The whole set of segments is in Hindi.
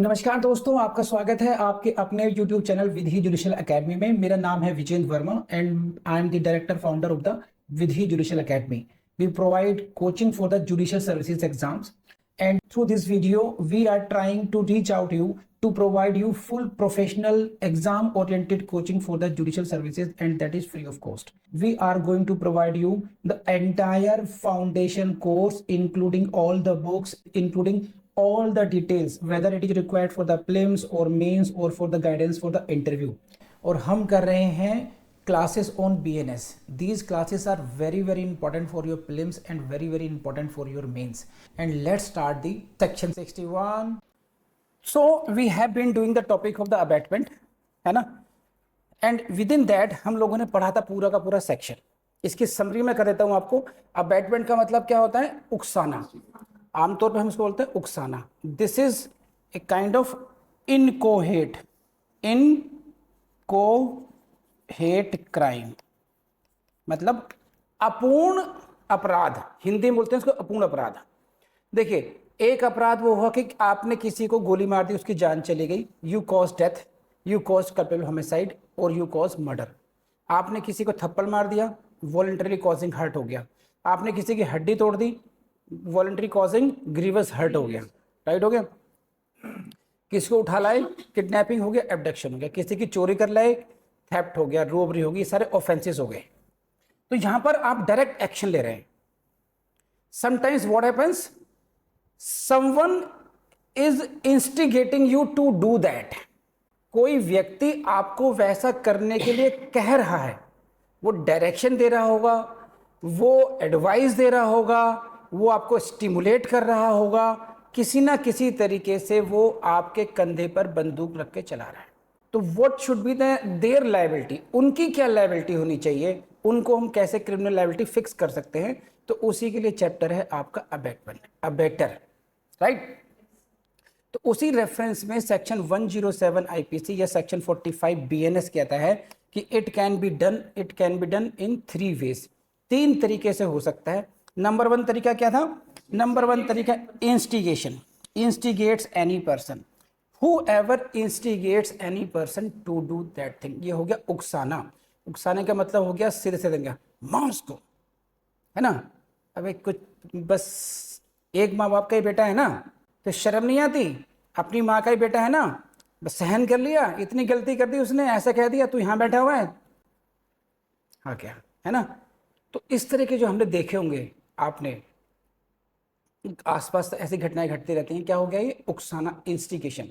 नमस्कार दोस्तों, आपका स्वागत है आपके अपने YouTube channel Vidhi judicial academy में। मेरा नाम है Vijendra Verma and I am the director founder of the Vidhi judicial academy. We provide coaching for the judicial services exams, and through this video we are trying to reach out you to provide you full professional exam oriented coaching for the judicial services, and that is free of cost. We are going to provide you the entire foundation course including all the books, including all the details, whether it is required for the prelims or mains or for the guidance for the interview. और हम कर रहे हैं classes on BNS. These classes are very important for your prelims and very important for your mains. And let's start the section 61. So we have been doing the topic of the abatement, है ना, and within that हम लोगों ने पढ़ा था पूरा का पूरा सेक्शन। इसकी समरी में कर देता हूं आपको। अबैटमेंट का मतलब क्या होता है? उकसाना। आमतौर पे हम इसको बोलते हैं उकसाना। This is a kind of inchoate crime, मतलब अपूर्ण अपराध। हिंदी में बोलते हैं इसको अपूर्ण अपराध। देखिए, एक अपराध वो हुआ कि आपने किसी को गोली मार दी, उसकी जान चली गई, you cause death, you cause culpable homicide और यू कॉज मर्डर। आपने किसी को थप्पड़ मार दिया, वॉलंटरी कॉजिंग हर्ट हो गया। आपने किसी की हड्डी तोड़ दी, वॉलंटरी कॉजिंग ग्रीवस हर्ट हो गया, राइट हो गया। किसी को उठा लाए, किडनैपिंग हो गया, एब्डक्शन हो गया। किसी की चोरी कर लाए, थेफ्ट हो गया, रोबरी हो गई, सारे ऑफेंसेस हो गए। तो यहां पर आप डायरेक्ट एक्शन ले रहे हैं। Sometimes what happens, someone is instigating you to do that. कोई व्यक्ति आपको वैसा करने के लिए कह रहा है, वो डायरेक्शन दे रहा होगा, वो एडवाइस दे रहा होगा, वो आपको स्टिमुलेट कर रहा होगा, किसी ना किसी तरीके से वो आपके कंधे पर बंदूक रख के चला रहा है। तो what should be there liability, उनकी क्या लायबिलिटी होनी चाहिए, उनको हम कैसे क्रिमिनल लायबिलिटी फिक्स कर सकते हैं, तो उसी के लिए चैप्टर है आपका अबैटमेंट, अबैटर, राइट। तो उसी रेफरेंस में सेक्शन 107 आईपीसी या सेक्शन 45 बीएनएस कहता है कि it can be done in 3 ways. 3 तरीके से हो सकता है। नंबर 1 तरीका क्या था? नंबर 1 तरीका instigation, इंस्टिगेट्स any person, whoever instigates any person to do that thing। ये हो गया उकसाना। उकसाने का मतलब हो गया सीधे से देंगे मार उसको, है ना। अबे कुछ बस एक माँ बाप का ही बेटा है ना, तो शर्म नहीं आती? अपनी माँ का ही बेटा है ना, बस सहन कर लिया, इतनी गलती कर दी उसने, ऐसा कह दिया, तू यहाँ बैठा हुआ है, हाँ क्या, है ना। तो इस तरह के जो हमने देखे होंगे, आपने आसपास ऐसी घटनाएं घटती रहती हैं। क्या हो गया? ये उकसाना, इंस्टिगेशन,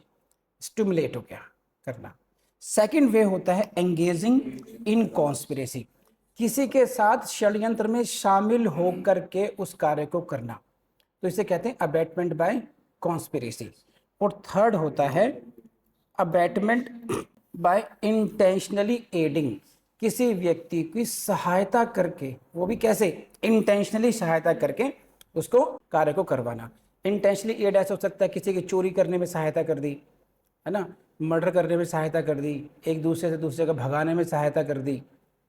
स्टिमुलेट हो गया करना। सेकंड वे होता है एंगेजिंग इन कॉन्स्पिरेसी, किसी के साथ षड्यंत्र में शामिल होकर के उस कार्य को करना, तो इसे कहते हैं अबैटमेंट बाय कॉन्स्पिरेसी। और थर्ड होता है अबैटमेंट बाय इंटेंशनली एडिंग, किसी व्यक्ति की सहायता करके, वो भी कैसे? इंटेंशनली सहायता करके उसको कार्य को करवाना। इंटेंशनली एड ऐसा हो सकता है किसी की चोरी करने में सहायता कर दी, है ना, मर्डर करने में सहायता कर दी, एक दूसरे से दूसरे को भगाने में सहायता कर दी।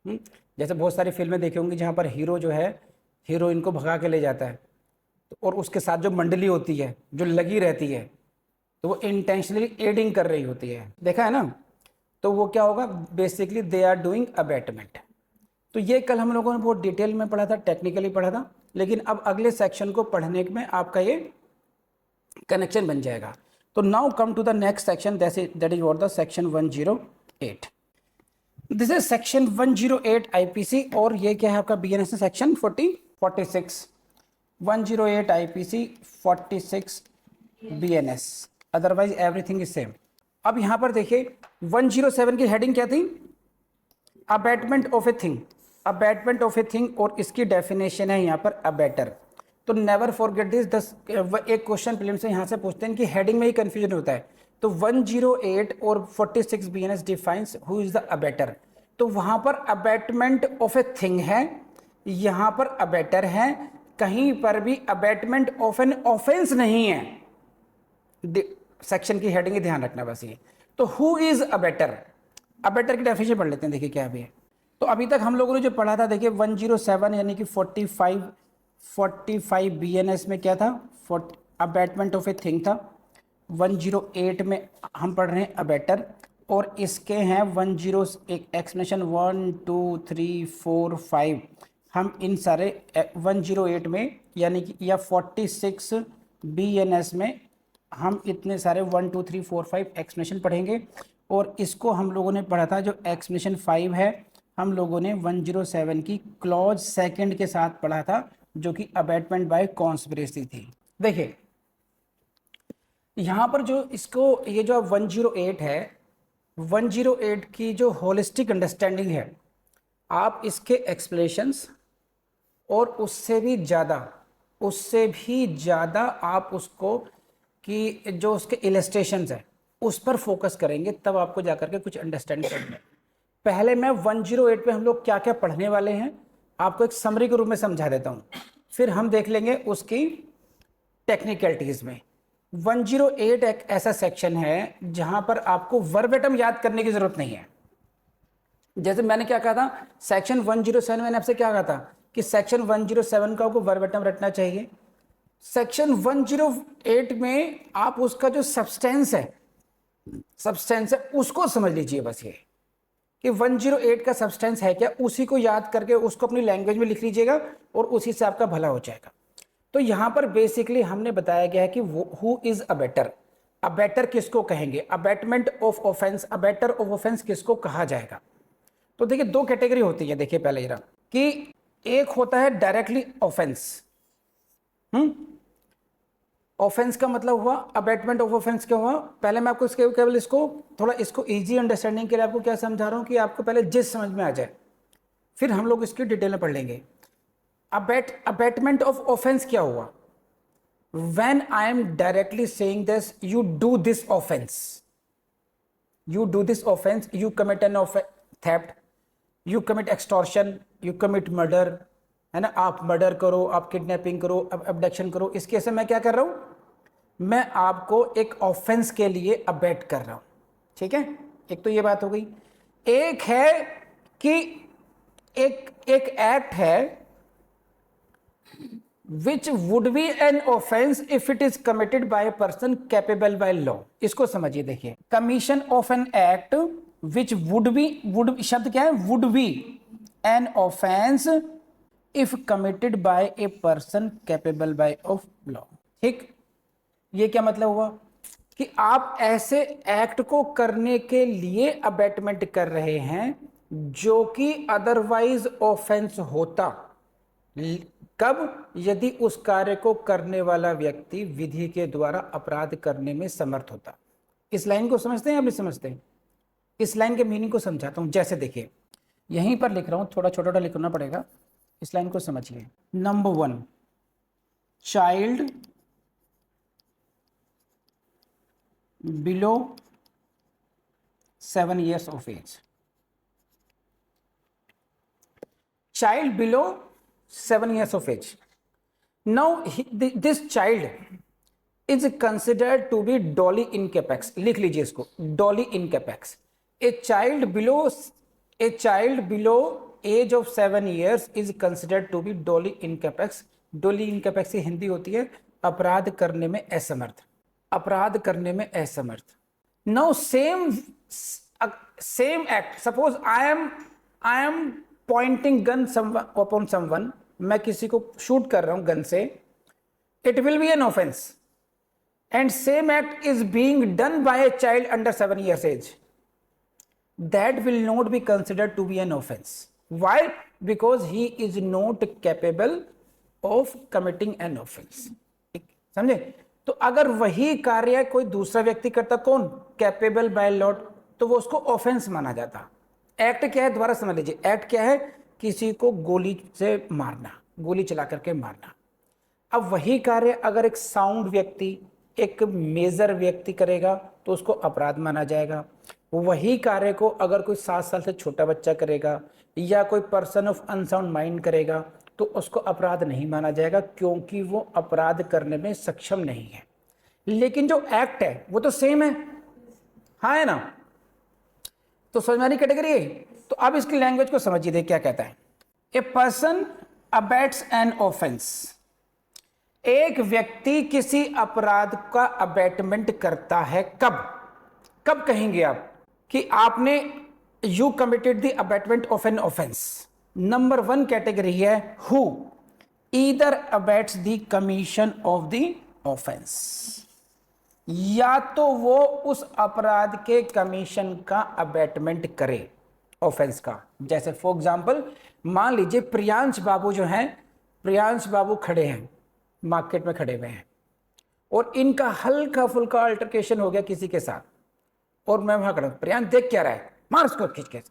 जैसे बहुत सारी फिल्में देखी होंगी जहाँ पर हीरो जो है हीरोइन को भगा के ले जाता है, तो और उसके साथ जो मंडली होती है जो लगी रहती है, तो वो इंटेंशनली एडिंग कर रही होती है, देखा है ना। तो वो क्या होगा? Basically they are doing abetment. तो ये कल हम लोगों ने बहुत डिटेल में पढ़ा था, टेक्निकली पढ़ा था, लेकिन अब अगले सेक्शन को पढ़ने में आपका ये कनेक्शन बन जाएगा। तो now come to the next section, that is what the section 108। This is section 108 IPC, और ये क्या है आपका BNS section 46 108 IPC 46 BNS, otherwise everything is same. अब यहां पर देखिए 107 की हेडिंग क्या थी? Abetment of a thing, abetment of a thing, और इसकी डेफिनेशन है यहाँ पर अबैटर। तो नेवर फॉरगेट दिस। एक क्वेश्चन प्रीलिम से यहाँ से पूछते हैं कि हेडिंग में ही कंफ्यूजन होता है। तो 108 और 46 BNS defines who is the abettor. तो वहाँ पर अबैटमेंट ऑफ ए थिंग है, यहाँ पर अबैटर है, कहीं पर भी अबैटमेंट ऑफ एन ऑफेंस नहीं है। सेक्शन की हेडिंग ही ध्यान रखना बस ये। तो हु इज अबैटर, अबैटर की डेफिनेशन पढ़ लेते हैं, देखिए क्या भी है। तो अभी तक हम लोगों ने जो पढ़ा था, देखिए 107 यानी कि 45 बीएनएस में क्या था? अबैटमेंट ऑफ ए थिंग था। 108 में हम पढ़ रहे हैं अबेटर, और इसके हैं 10 एक एक्सप्लेनेशन 1 2 3 4 5। हम इन सारे 108 में यानी कि या 46 BNS में हम इतने सारे 1 2 3 4 5 एक्सप्लेनेशन पढ़ेंगे। और इसको हम लोगों ने पढ़ा था, जो एक्सप्लेनेशन 5 है हम लोगों ने 107 की क्लॉज सेकंड के साथ पढ़ा था, जो कि अबेटमेंट बाय कॉन्स्पिरेसी थी। देखिए यहाँ पर जो इसको ये जो 108 है, 108 की जो होलिस्टिक अंडरस्टैंडिंग है, आप इसके एक्सप्लेनेशंस और उससे भी ज़्यादा आप उसको कि जो उसके इलस्ट्रेशंस है उस पर फोकस करेंगे, तब आपको जाकर के कुछ अंडरस्टैंड करना है। पहले मैं 108 पे हम लोग क्या क्या पढ़ने वाले हैं आपको एक समरी के रूप में समझा देता हूँ, फिर हम देख लेंगे उसकी टेक्निकलिटीज़ में। 108 एक ऐसा सेक्शन है जहां पर आपको वर्बेटम याद करने की जरूरत नहीं है। जैसे मैंने क्या कहा था, सेक्शन 107 मैंने आपसे क्या कहा था कि सेक्शन 107 का आपको वर्बेटम रटना चाहिए। सेक्शन 108 में आप उसका जो सब्सटेंस है उसको समझ लीजिए। बस ये कि 108 का सब्सटेंस है क्या, उसी को याद करके उसको अपनी लैंग्वेज में लिख लीजिएगा और उसी से आपका भला हो जाएगा। तो यहां पर बेसिकली हमने बताया गया है कि हु इज अबेटर, अबेटर किसको कहेंगे, abetment of offence, abettor of offence किसको कहा जाएगा। तो देखिए दो कैटेगरी होती है। देखिए पहले जरा कि एक होता है डायरेक्टली ऑफेंस। ऑफेंस का मतलब हुआ, अबेटमेंट ऑफ ऑफेंस क्या हुआ। पहले मैं आपको इसके केवल इसको थोड़ा इसको इजी अंडरस्टैंडिंग के लिए आपको क्या समझा रहा हूं कि आपको पहले जिस समझ में आ जाए, फिर हम लोग इसकी डिटेल में पढ़ लेंगे। अबेटमेंट ऑफ ऑफेंस क्या हुआ, when I am directly saying this, you do this offense, you commit an theft, you commit extortion, you commit murder, है ना। आप मर्डर करो, आप किडनैपिंग करो, आप अबडक्शन करो, इस केस में मैं क्या कर रहा हूं, मैं आपको एक ऑफेंस के लिए अबेट कर रहा हूं। ठीक है, एक तो ये बात हो गई। एक है कि एक एक्ट है which would be an offense if it is committed by a person capable by law। इसको समझिए। देखिए commission of an act which would be शब्द क्या है, would be an offense if committed by a person capable by of law। ठीक, ये क्या मतलब हुआ कि आप ऐसे एक्ट को करने के लिए अबेटमेंट कर रहे हैं जो कि अदरवाइज ऑफेंस होता। कब, यदि उस कार्य को करने वाला व्यक्ति विधि के द्वारा अपराध करने में समर्थ होता। इस लाइन को समझते हैं या नहीं समझते हैं? इस लाइन के मीनिंग को समझाता हूं। जैसे देखिए यहीं पर लिख रहा हूं, थोड़ा छोटा छोटा लिखना पड़ेगा, इस लाइन को समझिए। Number 1, child below 7 years of age, child below 7 years of age। Now this child is considered to be dolly incapax। लिख लीजिए इसको, dolly incapax। A child below age of 7 years is considered to be dolly incapax। dolly incapax की हिंदी होती है अपराध करने में असमर्थ, अपराध करने में असमर्थ। Now same act, suppose I am pointing gun upon someone, मैं किसी को शूट कर रहा हूं गन से, it will be an offense and same act is being done by a child under 7 years age, that will not be considered to be an offense। Why? Because he is not capable of committing an offense। समझे? तो अगर वही कार्य कोई दूसरा व्यक्ति करता, कौन, कैपेबल बाय लॉ, तो वो उसको ऑफेंस माना जाता। एक्ट क्या है, दोबारा समझ लीजिए, एक्ट क्या है, किसी को गोली से मारना, गोली चला करके मारना। अब वही कार्य अगर एक साउंड व्यक्ति, एक मेजर व्यक्ति करेगा तो उसको अपराध माना जाएगा। वही कार्य को अगर कोई 7 साल से छोटा बच्चा करेगा या कोई पर्सन ऑफ अनसाउंड माइंड करेगा तो उसको अपराध नहीं माना जाएगा, क्योंकि वो अपराध करने में सक्षम नहीं है। लेकिन जो एक्ट है वो तो सेम है, हाँ है ना। तो समझ में आ रही कैटेगरी है। तो अब इसकी लैंग्वेज को समझिए, क्या कहता है। ए पर्सन अबेट्स एन ऑफेंस एक व्यक्ति किसी अपराध का अबेटमेंट करता है कब? कब कहेंगे आप कि आपने you committed the abetment of an offence? Number 1 category है who either abets the commission of the offence, या तो वो उस अपराध के कमीशन का अबेटमेंट करे ऑफेंस का। जैसे फॉर एग्जांपल मान लीजिए प्रियांश बाबू जो हैं, प्रियांश बाबू खड़े हैं, मार्केट में खड़े हुए हैं और इनका हल्का फुल्का अल्टरकेशन हो गया किसी के साथ, और मैं वहां खड़ा हूं, प्रियांश देख क्या रहा है, मार उसको खींच के,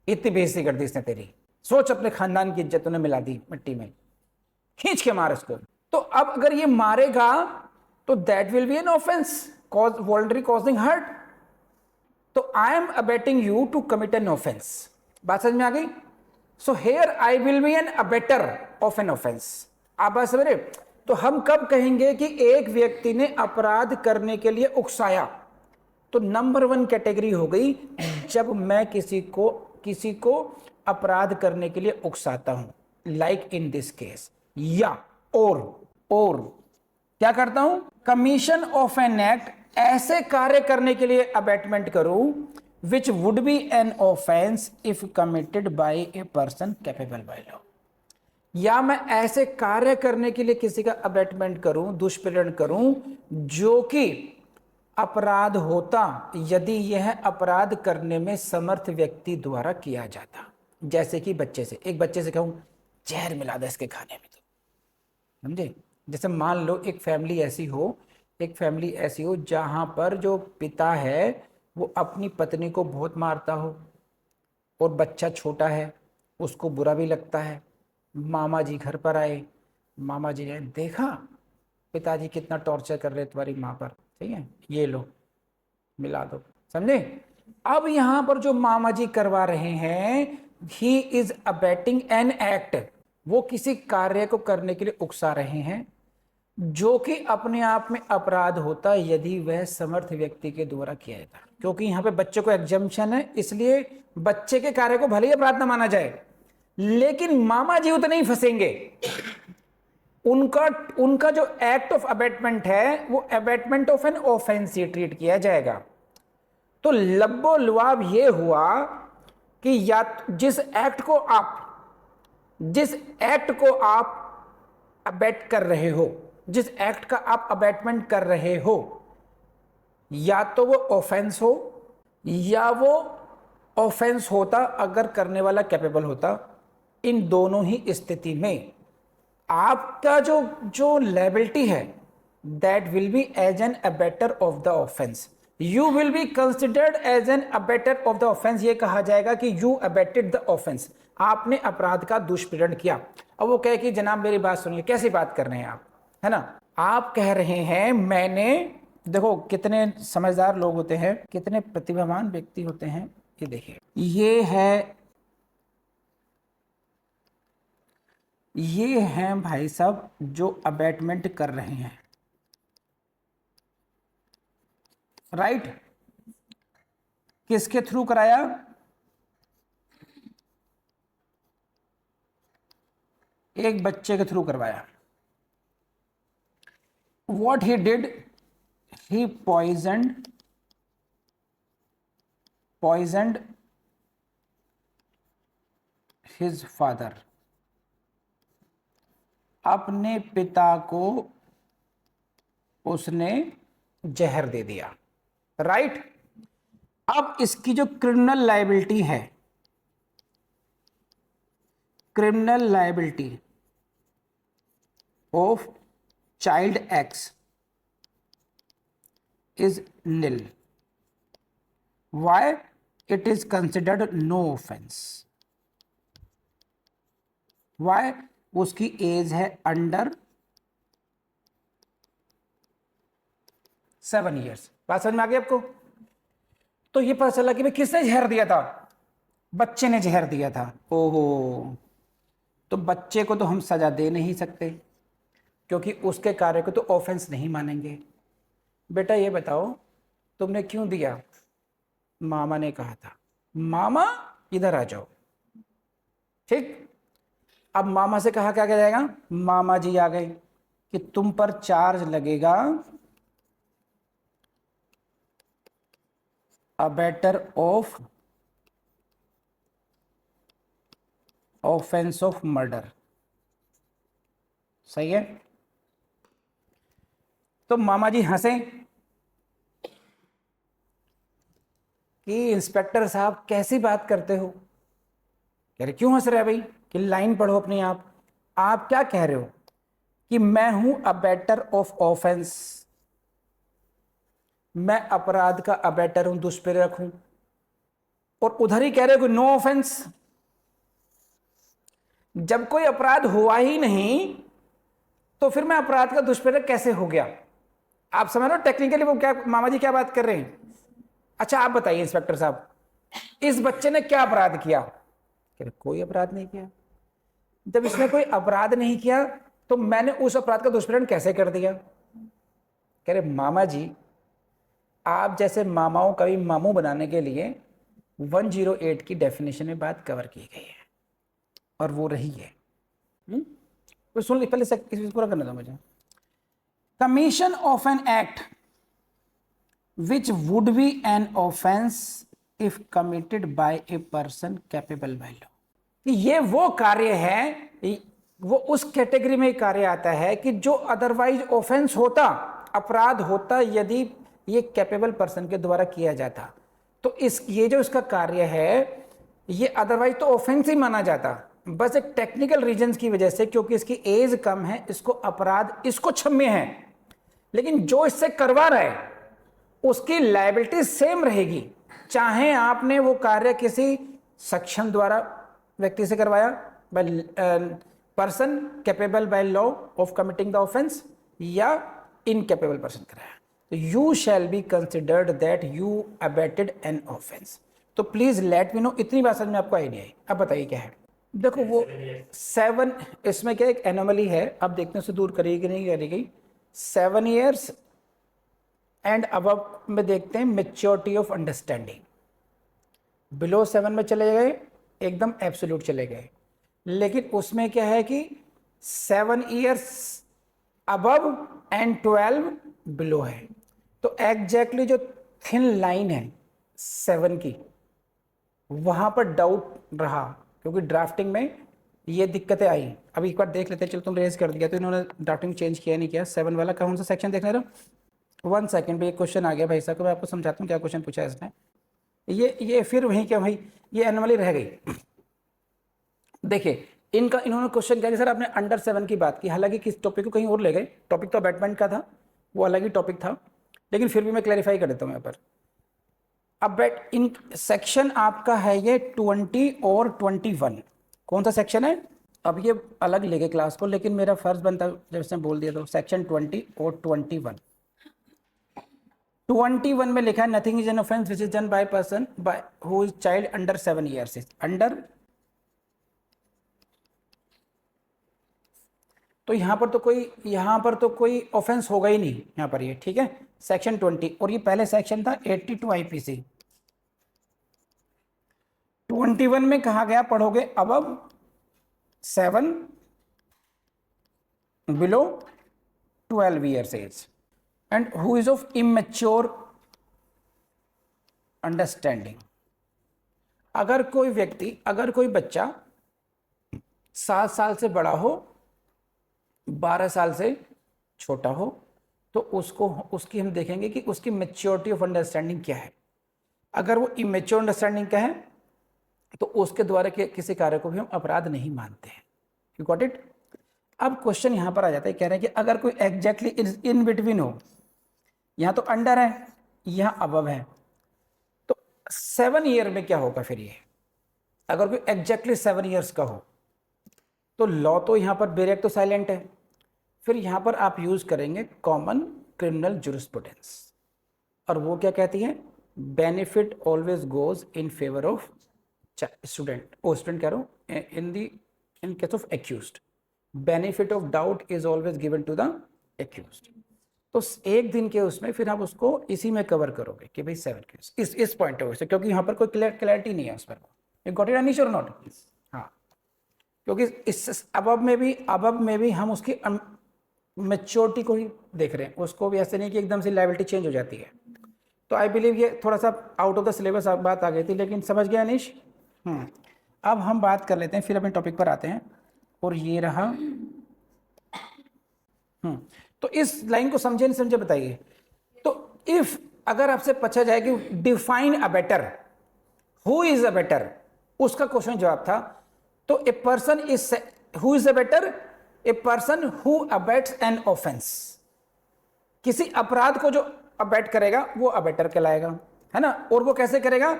इतनी बेइज्जती कर दी इसने तेरी, सोच अपने खानदान की इज्जत उन्हें मिला दी मिट्टी में, खींच के मार उसको। तो अब अगर ये मारेगा तो that will be an offence, cause voluntary causing hurt. तो I am abetting you to commit an offence. बात समझ में आ गई? So here I will be an abettor of an offence. आप बात समझ रहे? तो हम कब कहेंगे कि एक व्यक्ति ने अपराध करने के लिए उकसाया? तो नंबर 1 कैटेगरी हो गई जब मैं किसी को अपराध करने के लिए उकसाता हूं, लाइक इन दिस केस, या और क्या करता हूं, कमीशन ऑफ एन एक्ट, ऐसे कार्य करने के लिए अबेटमेंट करूं विच would be an offence if committed by a person capable by law, या मैं ऐसे कार्य करने के लिए किसी का अबेटमेंट करूं, दुष्प्रेरण करूं, जो कि अपराध होता यदि यह अपराध करने में समर्थ व्यक्ति द्वारा किया जाता। जैसे कि एक बच्चे से कहूं जहर मिला दे इसके खाने में, तो समझे? जैसे मान लो एक फैमिली ऐसी हो जहां पर जो पिता है वो अपनी पत्नी को बहुत मारता हो और बच्चा छोटा है, उसको बुरा भी लगता है। मामा जी घर पर आए, मामा जी ने देखा पिताजी कितना टॉर्चर कर रहे तुम्हारी माँ पर, ठीक है, ये लो मिला दो, समझे? अब यहां पर जो मामा जी करवा रहे हैं, he is abetting an act, वो किसी कार्य को करने के लिए उकसा रहे हैं जो कि अपने आप में अपराध होता यदि वह समर्थ व्यक्ति के द्वारा किया जाता। क्योंकि यहाँ पे बच्चे को एग्जम्पशन है, इसलिए बच्चे के कार्य को भले ही अपराध न माना जाए, लेकिन मामा जी उतने ही फंसेंगे। उनका जो एक्ट ऑफ अबेटमेंट है वो अबेटमेंट ऑफ एन ऑफेंस ही ट्रीट किया जाएगा। तो लब्बो लुआब ये हुआ कि या जिस एक्ट को आप अबेट कर रहे हो, जिस एक्ट का आप अबेटमेंट कर रहे हो, या तो वो ऑफेंस हो या वो ऑफेंस होता अगर करने वाला कैपेबल होता। इन दोनों ही स्थिति में आपका जो लायबिलिटी है that will be as an abettor of the offence, you will be considered as an abettor of the offence. ये कहा जाएगा कि यू अबेटेड द ऑफेंस, आपने अपराध का दुष्प्रेरण किया। अब वो कहे कि जनाब मेरी बात सुनिए, कैसी बात कर रहे हैं आप, है ना? आप कह रहे हैं मैंने, देखो कितने समझदार लोग होते हैं, कितने प्रतिभावान व्यक्ति होते हैं। ये देखिए, ये हैं भाई साहब जो अबेटमेंट कर रहे हैं, राइट? किसके थ्रू कराया? एक बच्चे के थ्रू करवाया। What he did, he poisoned his father, अपने पिता को उसने जहर दे दिया, राइट? अब इसकी जो क्रिमिनल लायबिलिटी है, criminal liability of child X is nil. Why? It is considered no offense. Why? उसकी एज है अंडर 7 years। बात समझ में आ गई आपको? तो ये पता चला कि भाई किसने जहर दिया था? बच्चे ने जहर दिया था। ओहो, तो बच्चे को तो हम सजा दे नहीं सकते क्योंकि उसके कार्य को तो ऑफेंस नहीं मानेंगे। बेटा ये बताओ तुमने क्यों दिया? मामा ने कहा था। मामा इधर आ जाओ, ठीक? अब मामा से कहा क्या जाएगा? मामा जी आ गए कि तुम पर चार्ज लगेगा abettor of offence of murder. सही है। तो मामा जी हंसे कि इंस्पेक्टर साहब कैसी बात करते हो। कह रहे क्यों हंस रहे भाई, कि लाइन पढ़ो अपनी। आप क्या कह रहे हो कि मैं हूं अबेटर ऑफ ऑफेंस, मैं अपराध का अबेटर हूं, दुष्प्रेरक हूं, और उधर ही कह रहे हो कि नो ऑफेंस। जब कोई अपराध हुआ ही नहीं तो फिर मैं अपराध का दुष्प्रेरक कैसे हो गया। आप समझ रहे हो टेक्निकली वो क्या मामा जी क्या बात कर रहे हैं। अच्छा आप बताइए इंस्पेक्टर साहब, इस बच्चे ने क्या अपराध किया। कह रहे कोई अपराध नहीं किया। जब इसने कोई अपराध नहीं किया तो मैंने उस अपराध का दुष्प्रेरण कैसे कर दिया। कह रहे मामा जी, आप जैसे मामाओं का भी मामू बनाने के लिए 108 की डेफिनेशन में बात कवर की गई है और वो रही है। तो सुन ली, पहले इस पूरा करने दो मुझे। Commission of N act which would be an offence if committed by a person capable by law. कि ये वो कार्य है, वो उस कैटेगरी में कार्य आता है कि जो अदरवाइज ऑफेंस होता, अपराध होता, यदि ये कैपेबल पर्सन के द्वारा किया जाता। तो ये जो इसका कार्य है ये अदरवाइज तो ऑफेंस ही माना जाता, बस एक टेक्निकल रीजंस की वजह से, क्योंकि इसकी एज कम है, इसको अपराध इसको क्षम्य है, लेकिन जो इससे करवा रहा है उसकी लायबिलिटी सेम रहेगी, चाहे आपने वो कार्य किसी सक्षम द्वारा व्यक्ति से करवाया, by person capable by law of committing the offence, या इनकैपेबल पर्सन कराया, तो you shall be considered that you abetted an offence. तो प्लीज लेट मी नो, इतनी बात समझ में आपको आई नहीं आई। अब बताइए क्या है। देखो वो 7, इसमें क्या एक एनोमली है, अब देखने से दूर करेगी नहीं करेगी। 7 years एंड अबव में देखते हैं मेच्योरिटी ऑफ अंडरस्टैंडिंग। बिलो 7 में चले गए, एकदम एब्सोल्यूट चले गए, लेकिन उसमें क्या है कि 7 years अबव एंड 12 बिलो है। तो एग्जैक्टली जो थिन लाइन है 7 की, वहां पर डाउट रहा, क्योंकि ड्राफ्टिंग में ये दिक्कतें आई। अभी एक बार देख लेते हैं, चलो तुम रेज कर दिया तो इन्होंने ड्राफ्टिंग चेंज किया नहीं किया। 7 वाला कौन सा सेक्शन देखने रहो। 1 सेकेंड भी एक क्वेश्चन आ गया भाई साहब को, मैं आपको समझाता हूँ क्या क्वेश्चन पूछा है इसने। ये फिर वहीं क्या भाई, ये एनोमली रह गई। देखिए इन्होंने क्वेश्चन किया कि सर आपने अंडर 7 की बात की, हालांकि किस टॉपिक को कहीं और ले गए, टॉपिक तो अबैटमेंट का था, वो अलग ही टॉपिक था, लेकिन फिर भी मैं क्लैरिफाई कर देता हूँ यहाँ पर। अब इन सेक्शन आपका है ये 20 और 21। कौन सा सेक्शन है, अब ये अलग ले गए क्लास को, लेकिन मेरा फर्ज बनता जब इसने बोल दिया तो सेक्शन 20 और 21। 21 में लिखा है nothing is an offence which is done by person by who is child under 7 years under. तो यहां पर तो कोई ऑफेंस होगा ही नहीं यहां पर, ये ठीक है। सेक्शन 20, और ये पहले सेक्शन था 82 आईपीसी। 21 में कहा गया, पढ़ोगे above 7 below 12 years age and who is of immature understanding. अगर कोई बच्चा 7 साल से बड़ा हो, 12 साल से छोटा हो, तो उसकी हम देखेंगे कि उसकी मेच्योरिटी ऑफ अंडरस्टैंडिंग क्या है। अगर वो इमेच्योर अंडरस्टैंडिंग का है तो उसके द्वारा किसी कार्य को भी हम अपराध नहीं मानते हैं। You got it. अब क्वेश्चन यहां पर आ जाता है, कह रहे हैं कि अगर कोई एग्जैक्टली इन बिटवीन हो, यहां तो अंडर है, यहां अबव है, तो 7 year में क्या होगा फिर ये। अगर कोई एग्जैक्टली 7 years का हो तो लॉ तो यहां पर बेरेक तो साइलेंट है, फिर यहां पर आप यूज करेंगे कॉमन क्रिमिनल जुरिस्प्रूडेंस, और वो क्या कहती है, benefit always goes in favour of student कह रहा हूं, in case of accused, benefit of doubt is always given to the accused. तो एक दिन के उसमें फिर आप उसको इसी में कवर करोगे कि भाई 7 केस इस पॉइंट ऑफ व्यू से, क्योंकि यहां पर कोई क्लैरिटी नहीं है उस पर। यू गॉट इट अनीश और नॉट। हाँ, क्योंकि इस अबव में भी हम उसकी मेच्योरिटी को ही देख रहे हैं, उसको भी ऐसे नहीं कि एकदम से लायबिलिटी चेंज हो जाती है। तो आई बिलीव ये थोड़ा सा आउट ऑफ द सिलेबस बात आ गई थी, लेकिन समझ गया अनीश। अब हम बात कर लेते हैं, फिर अपने टॉपिक पर आते हैं। और ये रहा। तो इस लाइन को समझे नहीं समझे बताइए। तो इफ अगर आपसे पूछा जाए कि define a better, who is a better, उसका क्वेश्चन जवाब था तो a person is, who is a better, A person who abets an offence. किसी अपराध को जो अबेट करेगा वो अबेटर कहलाएगा, है ना। और वो कैसे करेगा,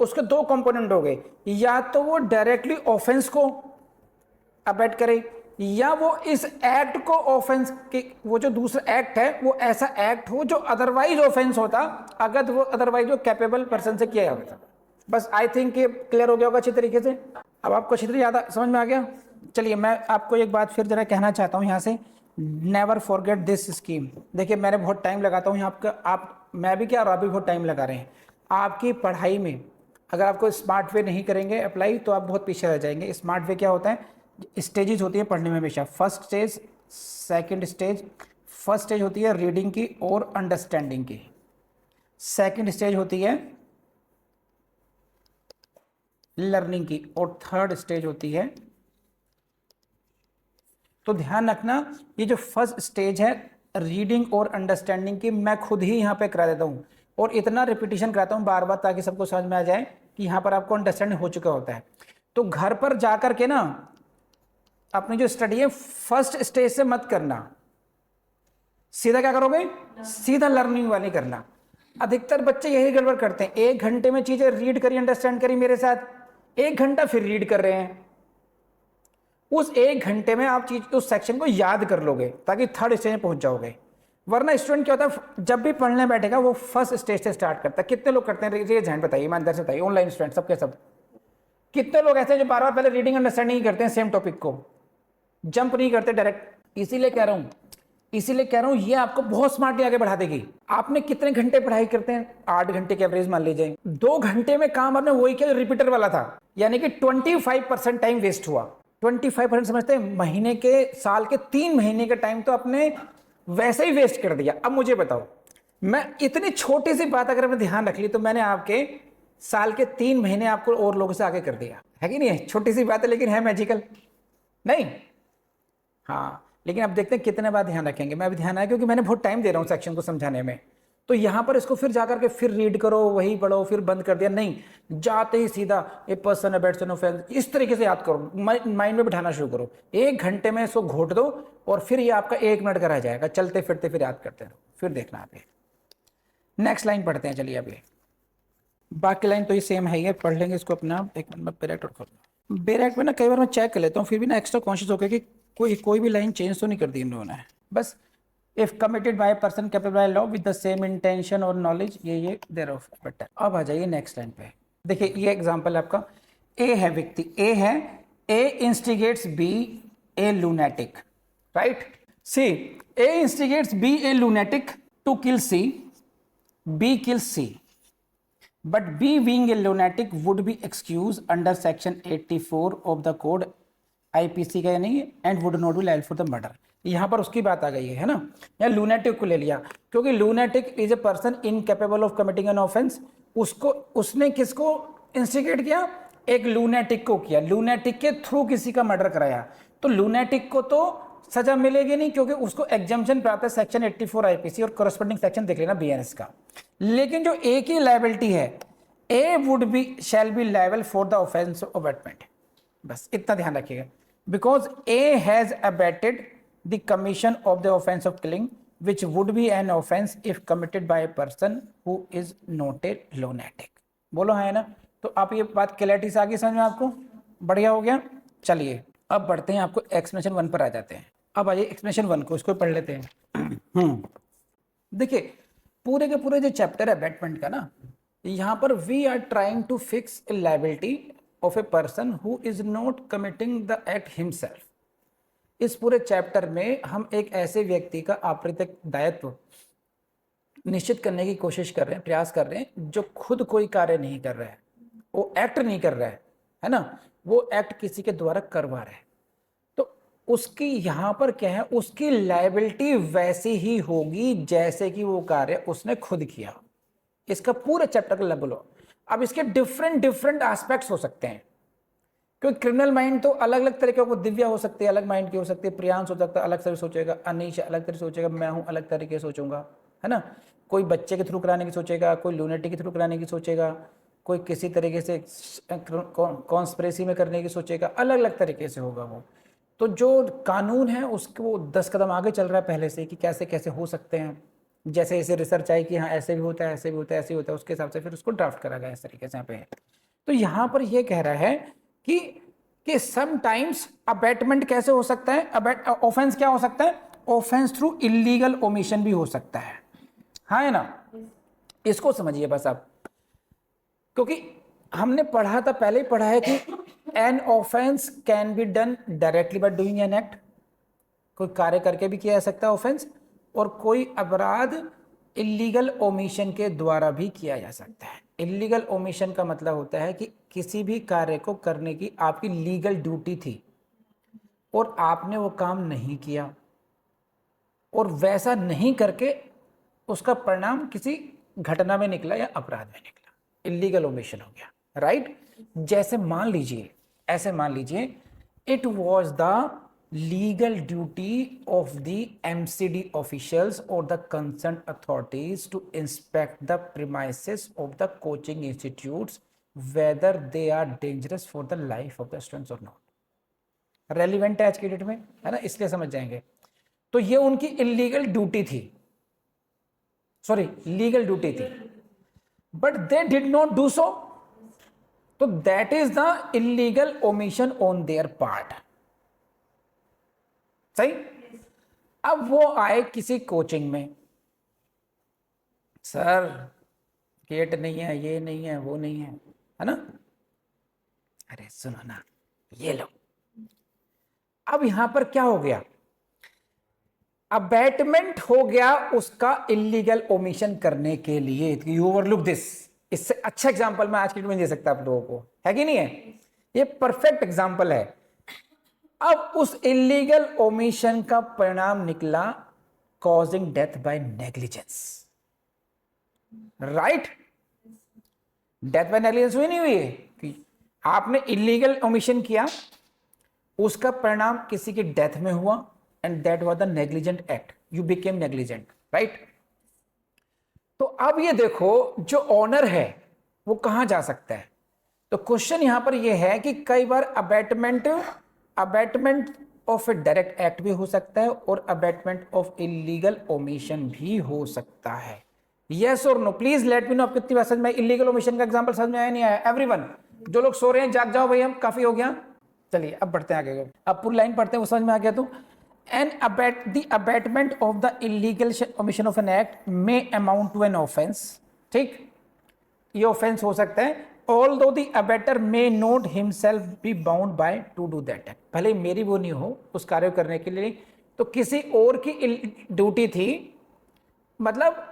उसके दो कंपोनेंट हो गए, या तो वो डायरेक्टली ऑफेंस को अबेट करे, या वो इस एक्ट को ऑफेंस की, वो जो दूसरा एक्ट है वो ऐसा एक्ट हो जो अदरवाइज ऑफेंस होता अगर वो अदरवाइज वो कैपेबल पर्सन से किया होता। बस आई थिंक ये क्लियर हो गया होगा अच्छी तरीके से। अब आपको अच्छी तरह याद समझ में आ गया। चलिए मैं आपको एक बात फिर जरा कहना चाहता हूँ यहाँ से, नेवर फॉरगेट दिस स्कीम। देखिए मैंने बहुत टाइम लगाता हूँ यहाँ आप मैं भी क्या, और आप भी बहुत टाइम लगा रहे हैं आपकी पढ़ाई में। अगर आपको स्मार्ट वे नहीं करेंगे अप्लाई तो आप बहुत पीछे रह जाएंगे। स्मार्ट वे क्या होता है, स्टेजेस होती है पढ़ने में हमेशा, first stage, second stage. First stage होती है रीडिंग की और अंडरस्टैंडिंग की, सेकंड स्टेज होती है लर्निंग की, और थर्ड स्टेज होती है। तो ध्यान रखना ये जो फर्स्ट स्टेज है रीडिंग और अंडरस्टैंडिंग की, मैं खुद ही यहाँ पे करा देता हूँ और इतना रिपीटिशन कराता हूँ बार बार ताकि सबको समझ में आ जाए कि यहाँ पर आपको अंडरस्टैंडिंग हो चुका होता है। तो घर पर जाकर के ना अपनी जो स्टडी है फर्स्ट स्टेज से मत करना, सीधा क्या करोगे, सीधा लर्निंग वाली करना। अधिकतर बच्चे यही गड़बड़ करते हैं, 1 घंटे में चीजें रीड करी, अंडरस्टैंड करी मेरे साथ, 1 घंटा फिर रीड कर रहे हैं। उस 1 घंटे में आप चीज उस सेक्शन को याद कर लोगे ताकि थर्ड स्टेज में पहुंच जाओगे। वरना स्टूडेंट क्या होता है, जब भी पढ़ने बैठेगा वो फर्स्ट स्टेज से स्टार्ट करता है। कितने लोग करते हैं, रेज हैंड बताइए, ईमानदार से बताइए, ऑनलाइन स्टूडेंट सबके सब कितने लोग ऐसे हैं जो बार बार पहले रीडिंग अंडरस्टैंडिंग करते हैं, सेम टॉपिक को जंप नहीं करते डायरेक्ट। इसीलिए कह रहा हूं ये आपको बहुत स्मार्टली आगे बढ़ा देगी। आपने कितने घंटे पढ़ाई करते हैं, 8 घंटे के एवरेज मान लीजिए, 2 घंटे में काम आपने वही किया जो रिपीटर वाला था, यानी कि 25% टाइम वेस्ट हुआ। 25% समझते हैं, महीने के, साल के 3 महीने का टाइम तो आपने वैसे ही वेस्ट कर दिया। अब मुझे बताओ, मैं इतनी छोटी सी बात अगर मैं ध्यान रख ली तो मैंने आपके साल के 3 महीने आपको और लोगों से आगे कर दिया, है कि नहीं। छोटी सी बात है लेकिन है मैजिकल, नहीं। हाँ लेकिन अब देखते हैं कितने बार ध्यान रखेंगे। मैं अभी ध्यान आया क्योंकि मैंने बहुत टाइम दे रहा हूँ सेक्शन को समझाने में। तो यहाँ पर इसको फिर जाकर के फिर रीड करो, वही पढ़ो, फिर बंद कर दिया, नहीं, जाते ही सीधा ए पर्सन अबेट्स एन ऑफेंस, इस तरीके से याद करो, माइंड में बिठाना शुरू करो। 1 घंटे में इसको घोट दो और फिर ये आपका 1 मिनट का रह जाएगा, चलते फिरते फिर याद करते रहो, फिर देखना आप। नेक्स्ट लाइन पढ़ते हैं, चलिए अभी बाकी लाइन तो ये सेम है, ये पढ़ लेंगे इसको अपना। एक मिनट में बेरेक्ट और खोल, बेरेक्ट में ना कई बार मैं चेक कर लेता हूँ, फिर भी ना एक्स्ट्रा कॉन्शियस होकर कि कोई भी लाइन चेंज तो नहीं कर दी इन लोगों ने। बस if committed by person capable by law with the same intention और नॉलेज, ये देयर ऑफ बेटर। अब आ जाइए नेक्स्ट लाइन पे। देखिए ये एग्जांपल है आपका, ए है व्यक्ति, ए है, A instigates B a lunatic, right. C, A instigates B a lunatic to kill C, B kills C, but B being a lunatic would be excused under section 84 of the code IPC का, यानी and would not be liable for the murder। यहाँ पर उसकी बात आ गई है ना, यहाँ lunatic को ले लिया क्योंकि lunatic is a person incapable of committing an offense। उसने किसको instigate किया, एक lunatic को किया, lunatic के थ्रू किसी का मर्डर कराया। तो lunatic को तो सजा मिलेगी नहीं क्योंकि उसको एग्जाम्पशन प्राप्त है सेक्शन 84 आईपीसी और करस्पॉन्डिंग सेक्शन देख लेना बीएनएस का। लेकिन जो ए की लायबिलिटी है, A would be shall be liable for the offence of abetment, बस इतना ध्यान रखिएगा। Because A has abetted the commission of the offence of killing which would be an offence if committed by a person who is not a lunatic. बोलो है ना। तो आप ये बात क्लैरिटी से आगे समझ में आपको, बढ़िया हो गया। चलिए अब बढ़ते हैं, आपको एक्सप्लेनेशन 1 पर आ जाते हैं। अब आइए एक्सप्लेनेशन 1 को, इसको पढ़ लेते हैं। देखिए पूरे के पूरे जो चैप्टर है अबेटमेंट का ना, यहाँ पर we are trying to fix a liability of a person who is not committing the act himself. इस पूरे चैप्टर में हम एक ऐसे व्यक्ति का आपराधिक दायित्व निश्चित करने की कोशिश कर रहे हैं, प्रयास कर रहे हैं, जो खुद कोई कार्य नहीं कर रहा है, वो एक्ट नहीं कर रहा है ना, वो एक्ट किसी के द्वारा करवा रहा है। तो उसकी यहाँ पर क्या है, उसकी लायबिलिटी वैसी ही होगी जैसे कि वो कार्य उसने खुद किया। इसका पूरे चैप्टर का लेवल हो। अब इसके डिफरेंट डिफरेंट एस्पेक्ट्स हो सकते हैं, क्योंकि क्रिमिनल माइंड तो अलग अलग तरीके को, दिव्या हो सकती है अलग माइंड की हो सकती है, प्रियांश हो सकता है अलग तरह सोचेगा, अनीश अलग तरह सोचेगा, मैं हूं अलग तरीके से सोचूंगा, है ना। कोई बच्चे के थ्रू कराने की सोचेगा, कोई लूनेटिक के थ्रू कराने की सोचेगा, कोई किसी तरीके से कॉन्स्पिरेसी में करने की सोचेगा, अलग अलग तरीके से होगा वो। तो जो कानून है उसको वो 10 कदम आगे चल रहा है पहले से कि कैसे कैसे हो सकते हैं। जैसे जैसे रिसर्च आई कि हाँ ऐसे भी होता है, ऐसे भी होता है, ऐसे ही होता है, उसके हिसाब से फिर उसको ड्राफ्ट करा गया इस तरीके से यहाँ पे। तो यहाँ पर ये कह रहा है कि समटाइम्स अबैटमेंट कैसे हो सकता है, ऑफेंस क्या हो सकता है, ऑफेंस थ्रू इलीगल ओमिशन भी हो सकता है, हाँ है ना। इसको समझिए बस आप, क्योंकि हमने पढ़ा था, पहले ही पढ़ा है कि an offence can be done directly by doing an act, कोई कार्य करके भी किया जा सकता है ऑफेंस, और कोई अपराध इलीगल ओमिशन के द्वारा भी किया जा सकता है। इलीगल ओमिशन का मतलब होता है कि किसी भी कार्य को करने की आपकी लीगल ड्यूटी थी और आपने वो काम नहीं किया, और वैसा नहीं करके उसका परिणाम किसी घटना में निकला या अपराध में निकला, इलीगल ओमिशन हो गया, राइट। जैसे मान लीजिए, ऐसे मान लीजिए, it was the legal duty of the MCD officials or the concerned authorities to inspect the premises of the coaching institutes whether they are dangerous for the life of the students or not. Relevant है आज की डेट में, है ना, इसलिए समझ जाएंगे। तो ये उनकी इलीगल ड्यूटी थी, सॉरी लीगल ड्यूटी थी, but they did not do so, तो that is the illegal omission on their part, सही। अब वो आए किसी कोचिंग में, सर गेट नहीं है, ये नहीं है, वो नहीं है ना। अरे सुनो ना, ये लो। अब यहां पर क्या हो गया, अबैटमेंट हो गया उसका इलीगल ओमिशन करने के लिए। यू ओवरलुक दिस, इससे अच्छा एग्जांपल मैं आज की डेट में दे सकता आप लोगों को, है कि नहीं है, ये परफेक्ट एग्जांपल है। अब उस इलीगल ओमिशन का परिणाम निकला causing death by negligence, right. Death by negligence हुई नहीं हुई है कि आपने इलीगल ओमिशन किया, उसका परिणाम किसी की डेथ में हुआ, and that was the negligent act, you became negligent, right. तो अब ये देखो, जो ऑनर है वो कहां जा सकता है। तो क्वेश्चन यहां पर ये है कि कई बार abetment of a direct act भी हो सकता है और अबैटमेंट ऑफ इलीगल ओमिशन भी हो सकता है। यस और no, please let me know, आप कितनी बार समझ में, इलीगल ओमिशन का एग्जांपल समझ में आया नहीं आया। एवरीवन, जो लोग सो रहे हैं जाग जाओ भाई, हम काफी हो गया। चलिए अब बढ़ते हैं आगे, अब पूरी लाइन पढ़ते हैं, वो समझ में आ गया। तो the abatement of the illegal omission of an act may amount to an offense, ठीक, ये ऑफेंस हो सकता है। although the abater may not himself be bound by to do that act, भले मेरी वो नहीं हो उस कार्य करने के लिए, तो किसी और की ड्यूटी थी, मतलब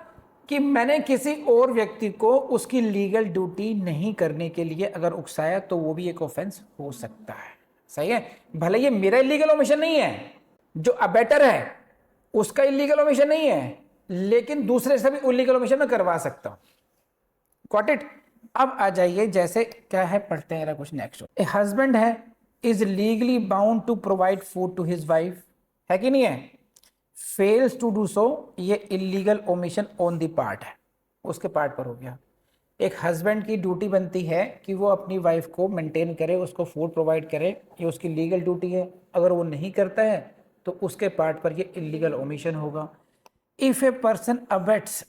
कि मैंने किसी और व्यक्ति को उसकी लीगल ड्यूटी नहीं करने के लिए अगर उकसाया, तो वो भी एक ऑफेंस हो सकता है, सही है। भले ये मेरा इलीगल ओमिशन नहीं है, जो अबेटर है उसका इलीगल ओमिशन नहीं है, लेकिन दूसरे से भी इलीगल ओमिशन में करवा सकता हूं, गॉट इट। अब आ जाइए, जैसे क्या है, पढ़ते हैं कुछ नेक्स्ट। ए हस्बैंड है is legally bound to provide food to his wife, है कि नहीं है, फेल्स टू डू सो, ये illegal omission on the part है, उसके पार्ट पर हो गया। एक हस्बैंड की ड्यूटी बनती है कि वो अपनी वाइफ को मेंटेन करे, उसको फूड प्रोवाइड करे, ये उसकी लीगल ड्यूटी है। अगर वो नहीं करता है तो उसके पार्ट पर ये इलीगल ओमिशन होगा। If a person abets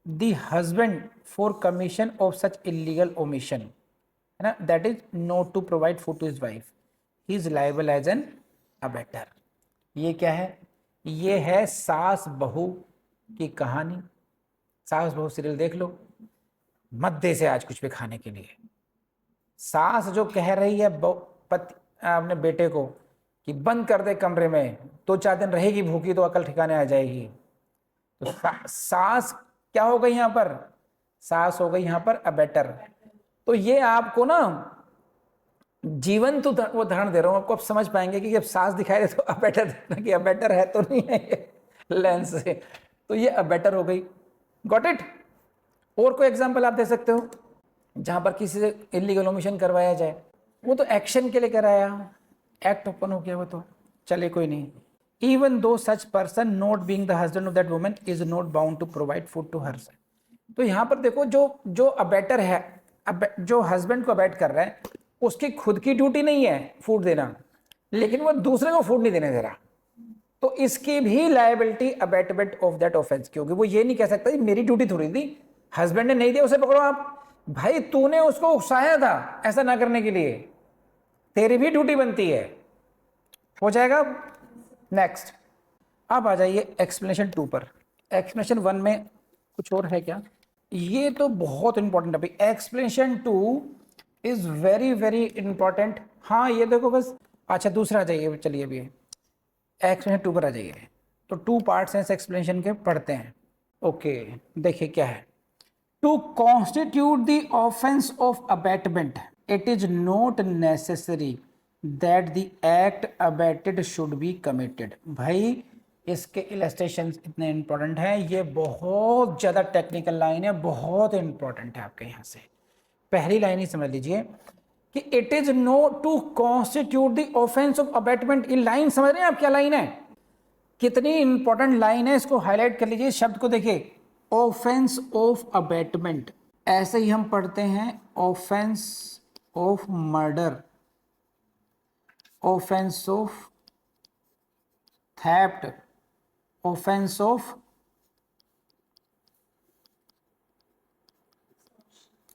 the husband for commission of such illegal omission, है ना, that is not to provide food to his wife, he is liable as an abettor. ये क्या है, ये है सास बहू की कहानी। सास बहू सीरियल देख लो, मत दे से आज कुछ भी खाने के लिए। सास जो कह रही है पति अपने बेटे को कि बंद कर दे कमरे में, 2-4 दिन रहेगी भूखी तो अकल ठिकाने आ जाएगी। तो सास क्या हो गई यहां पर, सास हो गई यहां पर अबेटर। तो ये आपको ना जीवन तो वो उदाहरण दे रहा हूं आपको, आप समझ पाएंगे कि जब सांस दिखाई दे तो अबेटर देखना कि अबेटर है तो नहीं है ये लेंस से, तो ये अबेटर हो गई। Got it. और कोई एग्जांपल आप दे सकते हो जहां पर किसी से इलीगल ओमिशन करवाया जाए? वो तो एक्शन के लिए कराया, एक्ट ओपन हो गया वो तो, चले कोई नहीं। Even though such person not being the husband of that woman is not bound to provide food to her. तो यहां पर देखो, जो जो अबेटर है, जो हस्बैंड को अबेट कर रहा है, उसकी खुद की ड्यूटी नहीं है फूड देना, लेकिन वो दूसरे को फूड नहीं देने दे रहा, तो इसकी भी liability abetment of that offence, क्योंकि वो ये नहीं कह सकता मेरी ड्यूटी थोड़ी थी, हस्बैंड ने नहीं दिया उसे पकड़ो आप, भाई तूने उसको उकसाया था ऐसा ना करने के लिए, तेरी भी ड्यूटी बनती है। हो जाएगा। नेक्स्ट, अब आ जाइए एक्सप्लेनेशन 2 पर। एक्सप्लेनेशन 1 में कुछ और है क्या? ये तो बहुत इंपॉर्टेंट है भाई, explanation 2 is very very important. हाँ ये देखो बस, अच्छा दूसरा आ जाइए, चलिए अभी एक्सप्लेनेशन 2 पर आ जाइए। तो 2 पार्ट्स हैं इस एक्सप्लेनेशन के, पढ़ते हैं। ओके, देखिए क्या है। To constitute the offence of abetment it is not necessary that the act abetted should be committed. भाई इसके इलस्ट्रेशन इतने इंपॉर्टेंट हैं, ये बहुत ज़्यादा टेक्निकल लाइन है, बहुत इंपॉर्टेंट है आपके यहाँ से। पहली लाइन ही समझ लीजिए कि it is no to constitute the offence of abetment. ये लाइन समझ रहे हैं आप क्या लाइन है, कितनी इंपॉर्टेंट लाइन है, इसको हाईलाइट कर लीजिए। शब्द को देखिए, ऑफेंस ऑफ अबेटमेंट, ऐसे ही हम पढ़ते हैं offence of murder, offence of theft, offence of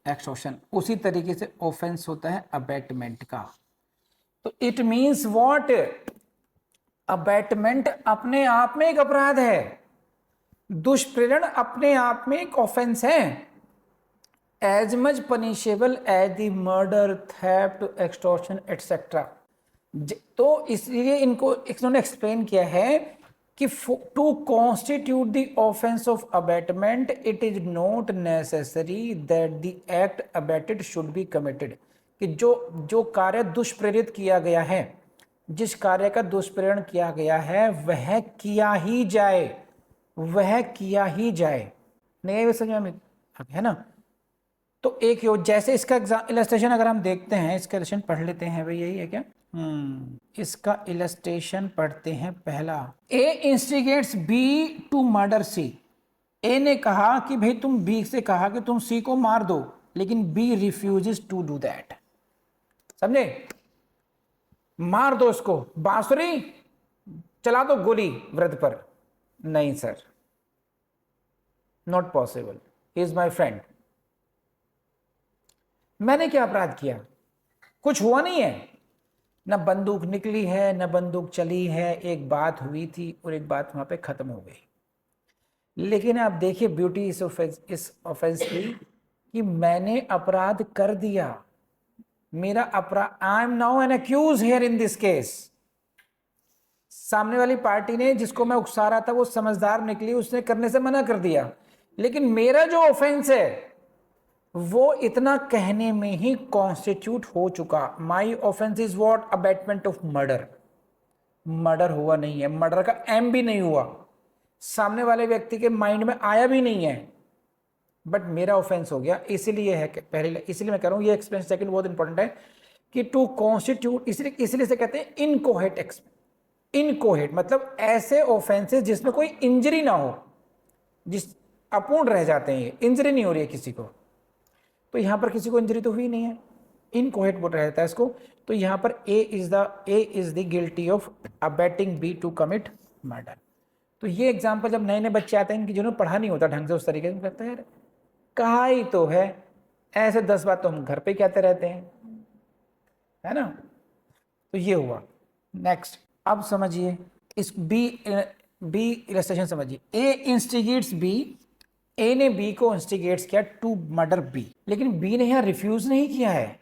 extortion. उसी तरीके से ऑफेंस होता है अबेटमेंट का। तो इट मींस व्हाट, अबेटमेंट अपने आप में एक अपराध है, दुष्प्रेरण अपने आप में एक ऑफेंस है, as much punishable as the murder, theft, extortion etcetera. तो इसलिए इनको इन्होंने एक्सप्लेन किया है कि to constitute the offence of abetment it is not necessary that the act abetted should be committed. कि जो कार्य दुष्प्रेरित किया गया है, जिस कार्य का दुष्प्रेरण किया गया है वह किया ही जाए, वह किया ही जाए। नहीं समझ में है ना? तो एक जैसे इसका इलस्ट्रेशन अगर हम देखते हैं, इसका इलस्ट्रेशन पढ़ लेते हैं भाई, यही है क्या? इसका इलस्ट्रेशन पढ़ते हैं। पहला, ए इंस्टिगेट्स बी टू मर्डर सी। ए ने कहा कि भाई तुम बी से कहा कि तुम सी को मार दो, लेकिन B refuses to do that. समझे? मार दो इसको, बांसुरी चला दो गोली वृद्ध पर। नहीं sir, not possible, he is my friend. मैंने क्या अपराध किया? कुछ हुआ नहीं है, न बंदूक निकली है न बंदूक चली है, एक बात हुई थी और एक बात वहां पे खत्म हो गई। लेकिन आप देखिए ब्यूटी इस ऑफेंस की, कि मैंने अपराध कर दिया, मेरा अपराध, I am now an accused here in this case. सामने वाली पार्टी ने, जिसको मैं उकसा रहा था, वो समझदार निकली, उसने करने से मना कर दिया, लेकिन मेरा जो ऑफेंस है वो इतना कहने में ही कॉन्स्टिट्यूट हो चुका। My offence is what, abetment of murder. Murder हुआ नहीं है, मर्डर का एम भी नहीं हुआ, सामने वाले व्यक्ति के माइंड में आया भी नहीं है, बट मेरा ऑफेंस हो गया। इसीलिए है पहले, इसीलिए मैं कह रहा हूं ये एक्सप्लेन सेकंड बहुत इंपॉर्टेंट है कि टू कॉन्स्टिट्यूट, इसलिए से कहते हैं इनकोहेट। इनकोहेट मतलब ऐसे ऑफेंसेस जिसमें कोई इंजरी ना हो, जिस अपूर्ण रह जाते हैं, इंजरी नहीं हो रही है किसी को। तो यहां पर किसी को इंजरी तो हुई नहीं है, इनकोहेट बोल रहता है इसको। तो यहां पर A is the guilty of abetting B to commit murder. तो ये एग्जांपल जब नए नए बच्चे आते हैं, इनकी जिन्होंने पढ़ा नहीं होता ढंग से, उस तरीके से कहते हैं यार कहा ही तो है, ऐसे 10 बात तो हम घर पे कहते रहते हैं, है ना? तो ये हुआ। नेक्स्ट, अब समझिए इस बी इलस्ट्रेशन समझिए। ए इंस्टिगेट्स बी, ए ने बी को इंस्टिगेट्स किया टू मर्डर बी, लेकिन बी ने यहां रिफ्यूज नहीं किया है।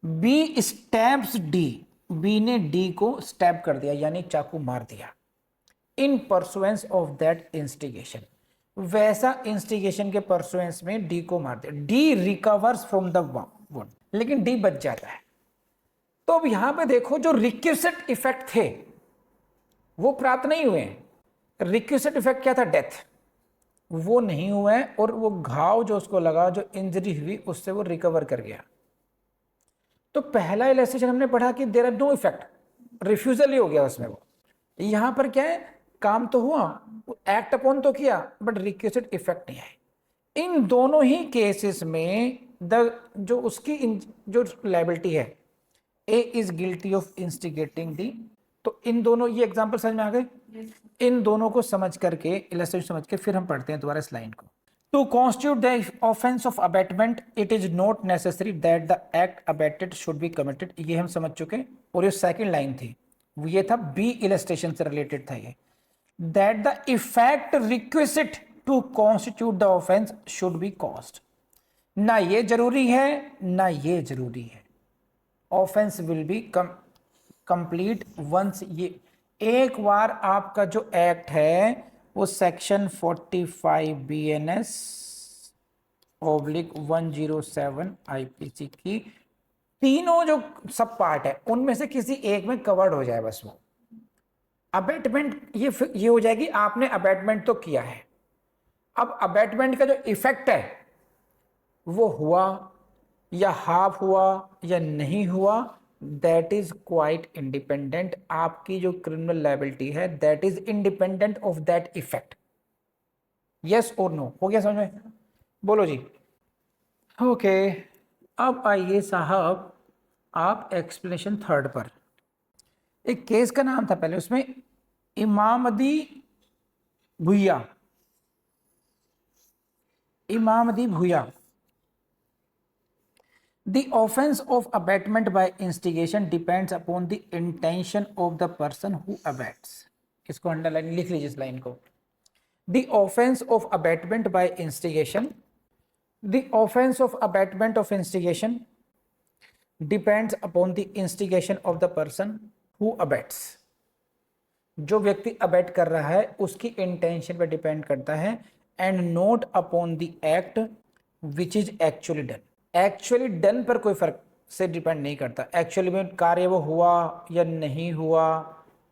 बी स्टैब्स डी, बी ने डी को स्टैब कर दिया, यानी चाकू मार दिया। इन परसुएंस ऑफ दैट इंस्टिगेशन, वैसा इंस्टिगेशन के परसुएंस में डी को मार दिया। D recovers from the wound, लेकिन डी बच जाता है। तो अब यहां पे देखो जो रिक्विजिट इफेक्ट थे वो प्राप्त नहीं हुए हैं। रिक्विजिट इफेक्ट क्या था? डेथ, वो नहीं हुआ है, और वो घाव जो उसको लगा, जो इंजरी हुई, उससे वो रिकवर कर गया। तो पहला इलस्ट्रेशन हमने पढ़ा कि there are no effect, refusal ही हो गया उसमें। वो यहां पर क्या है, काम तो हुआ, एक्ट अपॉन तो किया, बट रिक्विजिट इफेक्ट नहीं है। इन दोनों ही केसेस में जो उसकी जो लायबिलिटी है, ए इज गिल्टी ऑफ इंस्टिगेटिंग दी। तो इन दोनों, ये एग्जांपल समझ में आ गए? इन दोनों को समझ करके, इलस्ट्रेशन समझ के, फिर हम पढ़ते हैं दोबारा इस लाइन को। To constitute the offence of abetment it is not necessary that the act abetted should be committed, ये हम समझ चुके। और ये सेकंड लाइन थी, ये था बी इलस्ट्रेशन से रिलेटेड था ये, that the effect requisite to constitute the offence should be caused. ना ये जरूरी है ना ये जरूरी है। Offence will be complete once, ये एक बार आपका जो एक्ट है वो सेक्शन 45 BNS /107 IPC की तीनों जो सब पार्ट है उनमें से किसी एक में कवर्ड हो जाए बस। वो अबेटमेंट ये हो जाएगी, आपने अबेटमेंट तो किया है, अब अबेटमेंट का जो इफेक्ट है वो हुआ या हाफ हुआ या नहीं हुआ, दैट इज क्वाइट इंडिपेंडेंट। आपकी जो क्रिमिनल लायबिलिटी है that is independent of that effect. Yes और नो? हो गया समझ में? बोलो जी। ओके, अब आइए साहब आप एक्सप्लेनेशन थर्ड पर। एक केस का नाम था पहले, उसमें इमामदी भुइया, इमामदी भुइया। The offense of abatement by instigation depends upon the intention of the person who abets. इसको अंडरलाइन लिख लीजिए इस लाइन को। The offense of abatement by instigation, the offense of abatement of instigation depends upon the instigation of the person who abets. जो व्यक्ति अबेट कर रहा है उसकी इंटेंशन पर डिपेंड करता है, and not upon the act which is actually done. Actually done पर कोई फर्क से डिपेंड नहीं करता। एक्चुअली में कार्य वो हुआ या नहीं हुआ,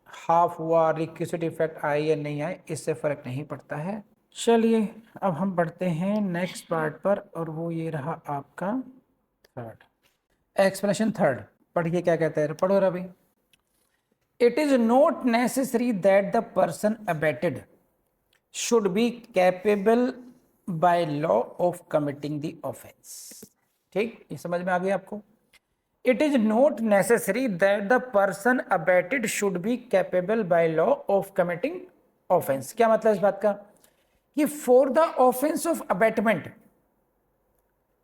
हाफ हुआ, रिक्विजिट इफेक्ट आए या नहीं आए, इससे फर्क नहीं पड़ता है। चलिए अब हम बढ़ते हैं नेक्स्ट पार्ट पर, और वो ये रहा आपका थर्ड एक्सप्लेनेशन। थर्ड पढ़िए क्या कहता है, पढ़ो Ravi. It is not necessary that the person abated should be capable by law of committing the offense. ठीक, ये समझ में आ गया आपको? It is not necessary that the person abated should be capable by law of committing offense. क्या मतलब इस बात का? कि for the offense of abatement,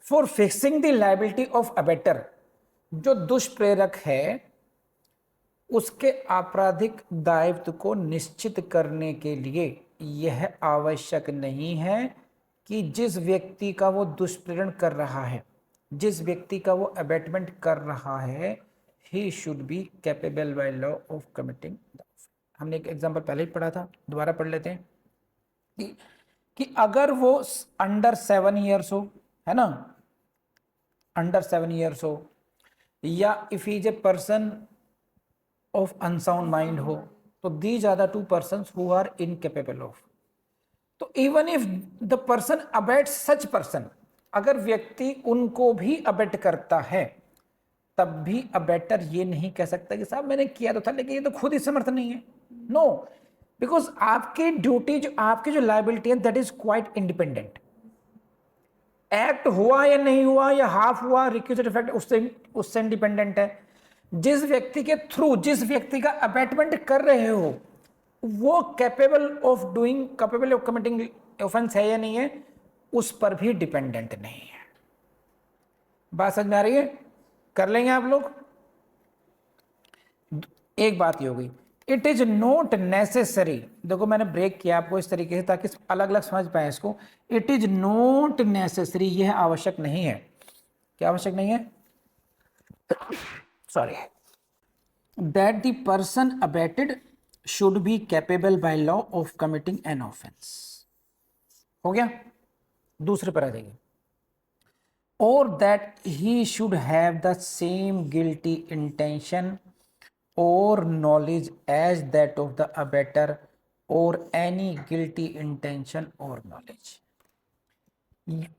for fixing the liability of abater, जो दुष्प्रेरक है उसके आपराधिक दायित्व को निश्चित करने के लिए यह आवश्यक नहीं है कि जिस व्यक्ति का वो दुष्प्रेरण कर रहा है, जिस व्यक्ति का वो अबेटमेंट कर रहा है, he should be capable by law of committing the offence. हमने एक एग्जांपल पहले ही पढ़ा था, दोबारा पढ़ लेते हैं कि अगर वो अंडर 7 ईयर्स हो, है ना, अंडर 7 ईयर्स हो, या if is a person of unsound mind हो, तो these are the two persons who are incapable of. तो even if the person abets such person, अगर व्यक्ति उनको भी अबेट करता है, तब भी अबेटर ये नहीं कह सकता कि साहब मैंने किया तो था लेकिन ये तो खुद ही समर्थ नहीं है। नो, बिकॉज आपकी ड्यूटी, जो आपकी जो लायबिलिटी है, that is quite independent. Act हुआ या नहीं हुआ या हाफ हुआ, रिक्विजिट इफेक्ट उससे इंडिपेंडेंट है। जिस व्यक्ति के थ्रू, जिस व्यक्ति का अबेटमेंट कर रहे हो, वो capable of doing, capable of committing offence है या नहीं है, उस पर भी डिपेंडेंट नहीं है। बात समझ में आ रही है? कर लेंगे आप लोग। एक बात ये हो गई, इट इज नॉट नेसेसरी। देखो मैंने ब्रेक किया आपको इस तरीके से ताकि अलग अलग समझ पाए इसको। इट इज नॉट नेसेसरी, यह आवश्यक नहीं है। क्या आवश्यक नहीं है? Sorry, that the person abated should be capable by law of committing an offense. हो गया? दूसरे पर आ जाइए। or that he should have the same guilty intention or knowledge as that of the abettor or any guilty intention or knowledge।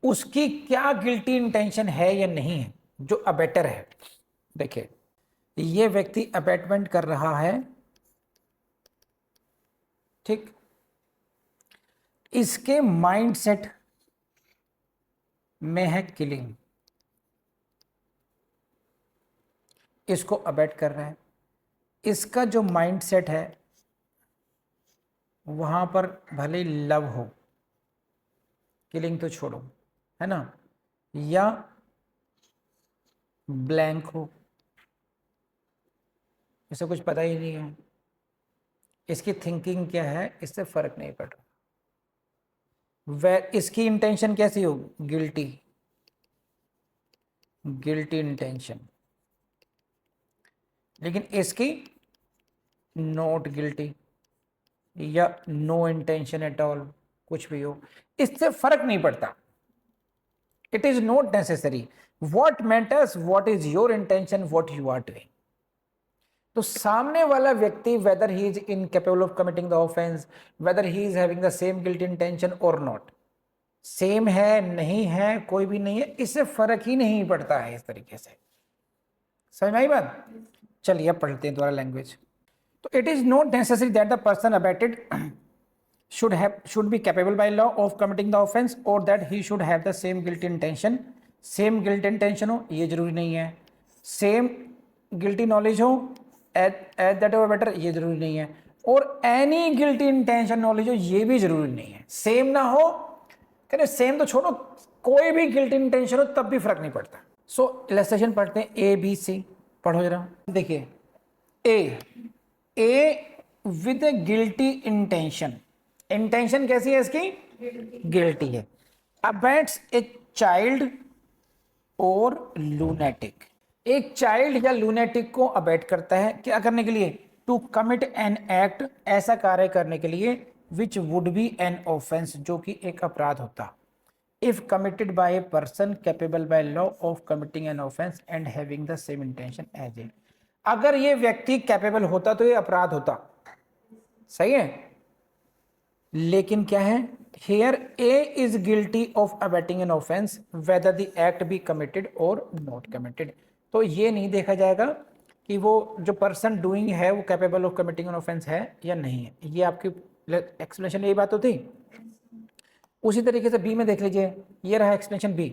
उसकी क्या गिल्टी इंटेंशन है या नहीं है जो अबेटर है। देखिए ये व्यक्ति अबेटमेंट कर रहा है, ठीक, इसके माइंडसेट में है किलिंग, इसको अबेट कर रहा है, इसका जो माइंडसेट है वहां पर भले लव हो, किलिंग तो छोड़ो, है ना, या ब्लैंक हो, इसे कुछ पता ही नहीं है, इसकी थिंकिंग क्या है इससे फर्क नहीं पड़ रहा, वह इसकी इंटेंशन कैसी हो, गिल्टी, गिल्टी इंटेंशन, लेकिन इसकी नॉट गिल्टी या नो इंटेंशन एट ऑल, कुछ भी हो, इससे फर्क नहीं पड़ता। It is not necessary, what matters what is your intention, what you are doing. तो सामने वाला व्यक्ति whether he is incapable of committing the offence, whether he is having the same guilty intention और नॉट, सेम है नहीं है कोई भी नहीं है, इससे फर्क ही नहीं पड़ता है। इस तरीके से समझ में आई बात। चलिए अब पढ़ते हैं दोबारा लैंग्वेज। तो it is not necessary that the person abetted should be capable by law of committing the offense or that he should have the same guilty intention, same guilty intention हो ये जरूरी नहीं है, same guilty knowledge हो at that or better ये जरूरी नहीं है, और any guilty intention knowledge हो ये भी जरूरी नहीं है। same ना हो, कहते same तो छोड़ो, कोई भी guilty intention हो तब भी फर्क नहीं पड़ता। सो illustration पढ़ते हैं A B C, पढ़ो जरा। देखिए A with a guilty intention, intention कैसी है इसकी, गिल्टी है। अबेट्स ए चाइल्ड और लूनेटिक, एक चाइल्ड या लूनेटिक को अबेट करता है क्या करने के लिए, टू कमिट एन एक्ट, ऐसा कार्य करने के लिए, which would be an offence, जो कि एक अपराध होता, if committed by a person capable by law of committing an offence and having the same intention as A. अगर ये व्यक्ति कैपेबल होता तो ये अपराध होता, सही है, लेकिन क्या है, here A is guilty of abetting an offense whether the act be committed or not committed। तो ये नहीं देखा जाएगा कि वो जो पर्सन डूइंग है वो capable of committing an offence है या नहीं है। ये आपकी एक्सप्लेनेशन यही बात होती। उसी तरीके से बी में देख लीजिए, ये रहा explanation B,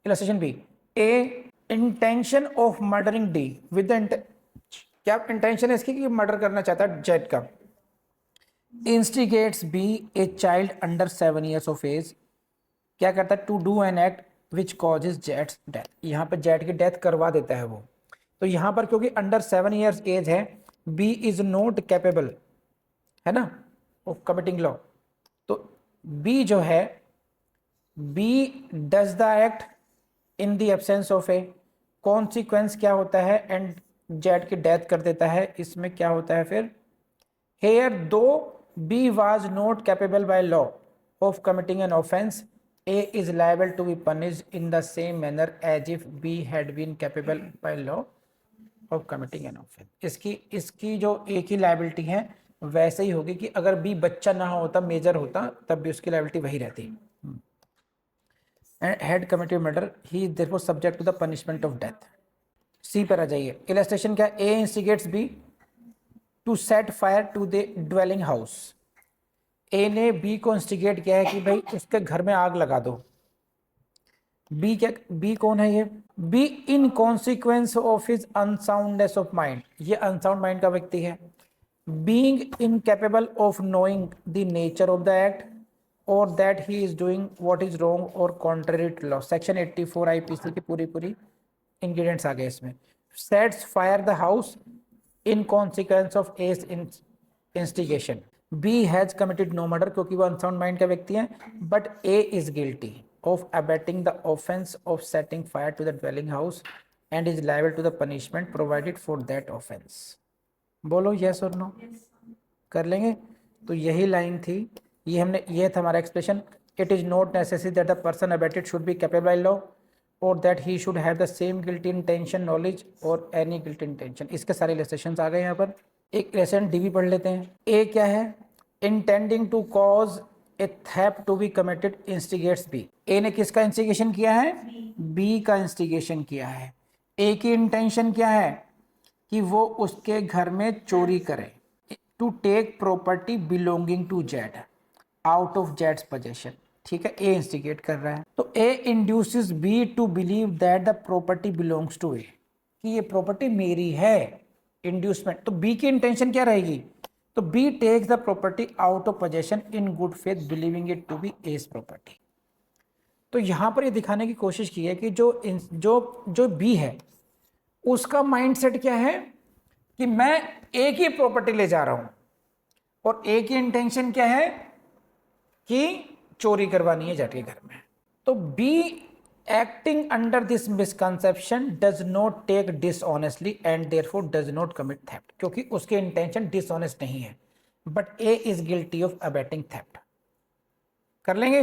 illustration B. A intention of murdering D with the, क्या इंटेंशन है इसकी कि मर्डर करना चाहता है जेड का, instigates B a child under 7 years of age, क्या करता है, to do an act which causes जेट्स डेथ, यहाँ पर जेट की डेथ करवा देता है वो। तो यहाँ पर क्योंकि अंडर 7 years एज है, बी इज नॉट कैपेबल, है ना, ऑफ कमिटिंग लॉ, तो बी जो है, B does the act in the absence of a, consequence क्या होता है, एंड जेट की डेथ कर देता है। इसमें क्या होता है फिर, हेयर दो B was not capable by law of committing an offense, A is liable to be punished in the same manner as if B had been capable by law of committing an offense। इसकी जो A की लाइबिलिटी है वैसे ही होगी कि अगर B बच्चा ना होता, मेजर होता, तब भी उसकी लाइबिलिटी वही रहती। And had committed murder, he is therefore subject to the punishment of death। C पर आ जाइए, इलस्ट्रेशन क्या, A instigates B to set fire to the dwelling house. A ने बी को इंस्टिगेट किया है कि भाई उसके घर में आग लगा दो। बी क्या, बी कौन है ये, B in consequence of his unsoundness of mind, ये अनसाउंड माइंड का व्यक्ति है। Being incapable of knowing the nature of the act और that he is doing what is wrong और contrary to law. Section 84 IPC की पूरी इंग्रेडिएंट्स आ गए इसमें। Sets fire the house in consequence of A's instigation। B has committed no murder क्योंकि वो अनसाउंड माइंड का व्यक्ति है, but A is guilty of abetting the offense of setting fire to the dwelling house and is liable to the punishment provided for that offense। बोलो yes or no, कर लेंगे। तो यही लाइन थी, ये हमने, ये था हमारा expression. It is not necessary that the person abetted should be capable by law और that he should have the same guilty intention knowledge और एनी गिल्टी इंटेंशन। इसके सारे इलस्ट्रेशंस आ गए यहाँ पर। एक लेसन डी भी पढ़ लेते हैं। ए क्या है? Intending to cause a theft to be committed instigates B. A ने किसका इंस्टिगेशन किया है? बी का इंस्टिगेशन किया है। ए की इंटेंशन क्या है? कि वो उसके घर में चोरी करे। To take property belonging to Z out of जेड्स पोजेशन, ठीक है, ए इंस्टिगेट कर रहा है। तो A induces B to believe that the property belongs to A, कि ये प्रॉपर्टी मेरी है, इंड्यूसमेंट। तो बी की इंटेंशन क्या रहेगी? तो B takes the property out of possession in good faith believing it to be A's property. तो यहां पर ये दिखाने की कोशिश की है कि जो बी है उसका माइंडसेट क्या है कि मैं ए की प्रॉपर्टी ले जा रहा हूं, और ए की इंटेंशन क्या है कि चोरी करवानी है जेड के घर में। तो B acting under this misconception does not take dishonestly and therefore does not commit theft, क्योंकि उसके इंटेंशन डिसऑनेस्ट नहीं है, but A is guilty of abetting theft. कर लेंगे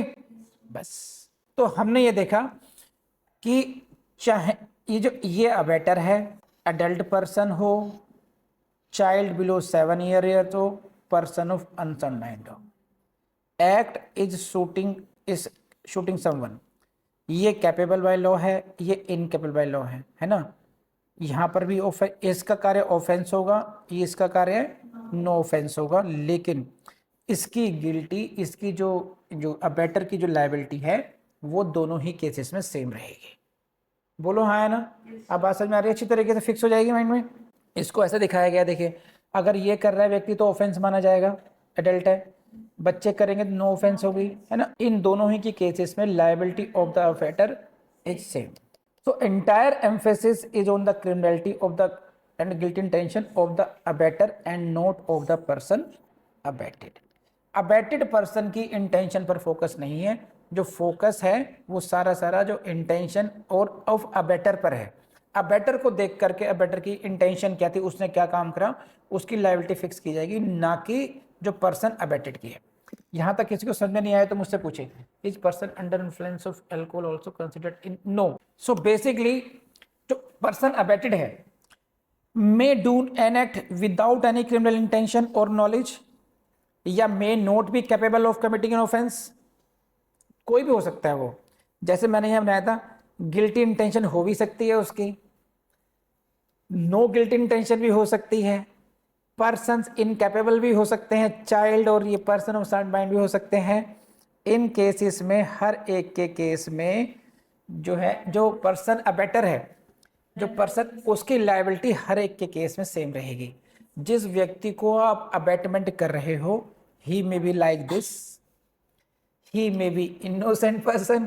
बस। तो हमने ये देखा कि चाहे ये अबेटर है, अडल्ट पर्सन हो, चाइल्ड बिलो 7 ईयर हो, पर्सन ऑफ अनसर्न माइंड हो, एक्ट इज शूटिंग समवन, ये कैपेबल बाय लॉ है, ये इनकेपेबल बाय लॉ है ना। यहाँ पर भी इसका कार्य ऑफेंस होगा, ये इसका कार्य नो ऑफेंस होगा, लेकिन इसकी गिल्टी, इसकी जो अबेटर की जो लायबिलिटी है वो दोनों ही केसेस में सेम रहेगी। बोलो हाँ है ना? अब बात समझ में आ रही है? अच्छी तरीके से फिक्स हो जाएगी माइंड में। इसको ऐसे दिखाया गया, देखिए अगर ये कर रहा है व्यक्ति तो ऑफेंस माना जाएगा, एडल्ट है, बच्चे करेंगे तो नो ऑफेंस होगी, है ना। इन दोनों ही की केसेस में liability of the abettor is same. So entire emphasis is on the criminality of the end guilty intention of the abettor and not of the person abetted. Abetted person की इंटेंशन पर फोकस नहीं है, जो फोकस है वो सारा जो इंटेंशन और ऑफ अबेटर पर है। अबेटर को देख करके अबेटर की इंटेंशन क्या थी, उसने क्या काम करा, उसकी लायबिलिटी फिक्स की जाएगी, ना कि जो पर्सन अबेटेड की है। यहां तक किसी को समझ में नहीं आया तो मुझसे पूछे, is person under influence of alcohol also considered in? No. So basically जो पर्सन अबेटेड है may do an act without any criminal intention और नॉलेज, या may not be capable of committing an offence, कोई भी हो सकता है वो। जैसे मैंने यहां बनाया था, गिल्टी इंटेंशन हो भी सकती है उसकी, नो गिल्टी इंटेंशन भी हो सकती है, पर्सन्स इनकैपेबल भी हो सकते हैं, चाइल्ड और ये पर्सन ऑफ साउंड माइंड भी हो सकते हैं। इन केसेस में हर एक के केस में जो है, जो पर्सन अबेटर है, जो पर्सन, उसकी लायबिलिटी हर एक के केस में सेम रहेगी। जिस व्यक्ति को आप अबेटमेंट कर रहे हो, he may be like this, he may be innocent person,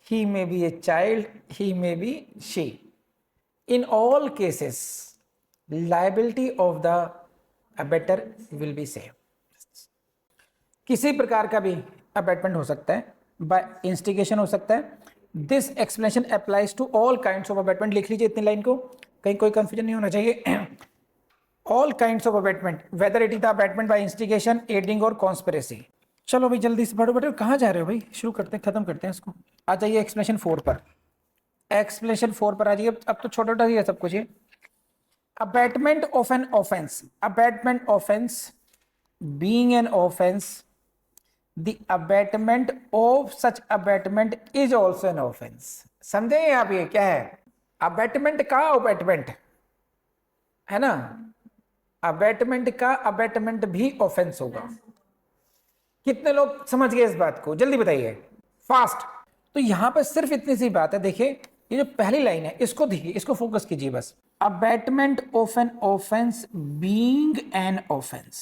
he may be a child, he may be she. In all cases, liability of the abettor will be same. किसी प्रकार का भी अबेटमेंट हो सकता है, बाय इंस्टिगेशन हो सकता है। This explanation applies to all kinds of abetment. लिख लीजिए इतनी लाइन को, कहीं कोई कंफ्यूजन नहीं होना चाहिए। All kinds of abetment, whether it is the abetment by instigation, aiding और कॉन्स्पिरेसी। चलो भाई जल्दी से बढ़ो, कहाँ जा रहे हो भाई? शुरू करते हैं, खत्म करते हैं इसको। आ जाइए एक्सप्लेनेशन 4 पर। एक्सप्लेनेशन 4 पर आ जाइए। अब तो छोटा छोटा ही है सब कुछ। ये abetment of an offence, abetment offence being an offence, the abetment of such abetment is also an offence. समझे आप ये क्या है? अबेटमेंट का अबेटमेंट है ना, अबेटमेंट का अबेटमेंट भी ऑफेंस होगा। कितने लोग समझ गए इस बात को? जल्दी बताइए, फास्ट। तो यहां पर सिर्फ इतनी सी बात है, देखिए ये जो पहली लाइन है इसको देखिए, इसको फोकस कीजिए बस। Abetment of an offence being an offence.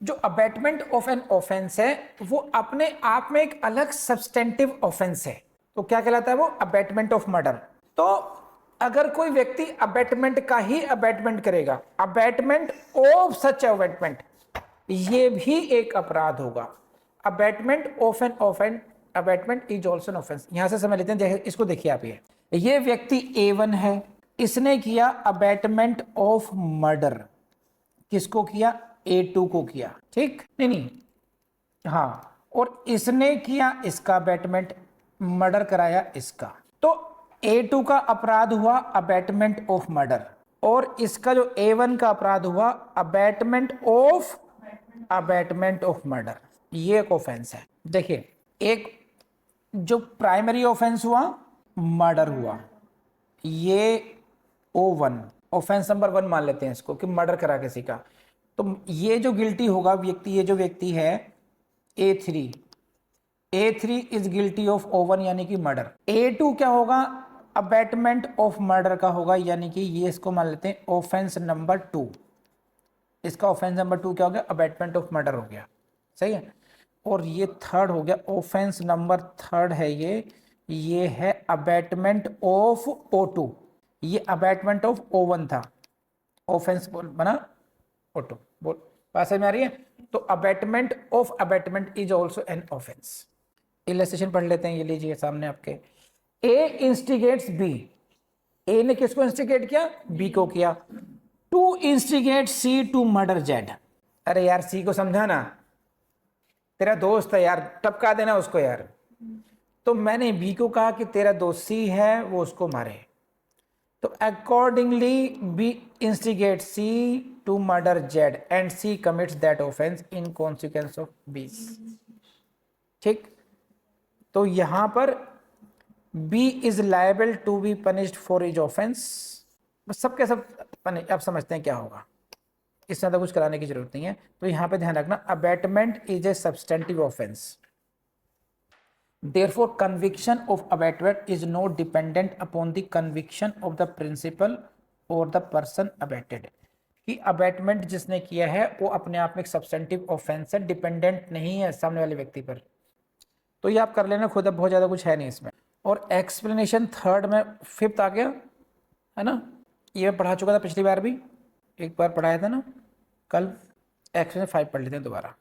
जो अबेटमेंट ऑफ एन ऑफेंस है वो अपने आप में एक अलग सब्सटेंटिव ऑफेंस है। तो क्या कहलाता है वो? Abetment of murder. तो अगर कोई व्यक्ति अबेटमेंट का ही अबेटमेंट करेगा, अबेटमेंट ऑफ सच अबेटमेंट, ये भी एक अपराध होगा। Abetment of an offence, abetment is also an offence. यहां से समझ लेते हैं, जैसे इसको देखिए आप। ये व्यक्ति A1 है, इसने किया अबेटमेंट ऑफ मर्डर। किसको किया? A2 को किया, ठीक? नहीं, हाँ, और इसने किया इसका अबेटमेंट, मर्डर कराया इसका। तो A2 का अपराध हुआ अबैटमेंट ऑफ मर्डर, और इसका जो A1 का अपराध हुआ अबैटमेंट ऑफ मर्डर, ये एक ऑफेंस है। देखिए, एक जो प्राइमरी ऑफेंस हुआ मर्डर हुआ, ये O1 ऑफेंस नंबर 1 मान लेते हैं इसको कि मर्डर करा किसी का। तो ये जो गिल्टी होगा व्यक्ति, ये जो व्यक्ति है A3 is guilty of O1 यानी कि मर्डर। A2 क्या होगा, अबैटमेंट ऑफ मर्डर का होगा, यानी कि ये इसको मान लेते हैं ऑफेंस नंबर 2। इसका ऑफेंस नंबर 2 क्या हो गया, अबैटमेंट ऑफ मर्डर हो गया, सही है। और ये थर्ड हो गया, ऑफेंस नंबर 3 है ये है अबैटमेंट ऑफ O2। ये अबैटमेंट ऑफ O1 था, ऑफेंस बना O2। बोल बात समझ में आ रही है। तो abatement of abatement is also an offence. Illustration पढ़ लेते हैं, ये लीजिए सामने आपके। ए इंस्टिगेट्स बी, ए ने किसको इंस्टिगेट किया, बी को किया, to instigate C to murder Z. अरे यार सी को समझा ना, तेरा दोस्त है यार, टपका देना उसको यार। तो मैंने बी को कहा कि तेरा दोस्त सी है, वो उसको मारे। तो accordingly B instigate C to murder Z and C commits that offence in consequence of B. ठीक, तो यहां पर B is liable to be punished for is offence. बस सबके सब अब समझते हैं क्या होगा, इससे ज़्यादा कुछ कराने की जरूरत नहीं है। तो यहां पे ध्यान रखना, abatement is a substantive offence, therefore conviction of abatement is not dependent upon the conviction of the principal or the person abated। कि अबैटमेंट जिसने किया है वो अपने आप में एक सब्सटेंटिव ऑफेंस है, डिपेंडेंट नहीं है सामने वाले व्यक्ति पर। तो ये आप कर लेना खुद, अब बहुत ज़्यादा कुछ है नहीं इसमें। और एक्सप्लेनेशन 3 में 5th आ गया है ना, ये मैं पढ़ा चुका था पिछली बार भी, एक बार पढ़ाया था ना कल। एक्सप्लेनेशन 5 पढ़ लेते हैं दोबारा।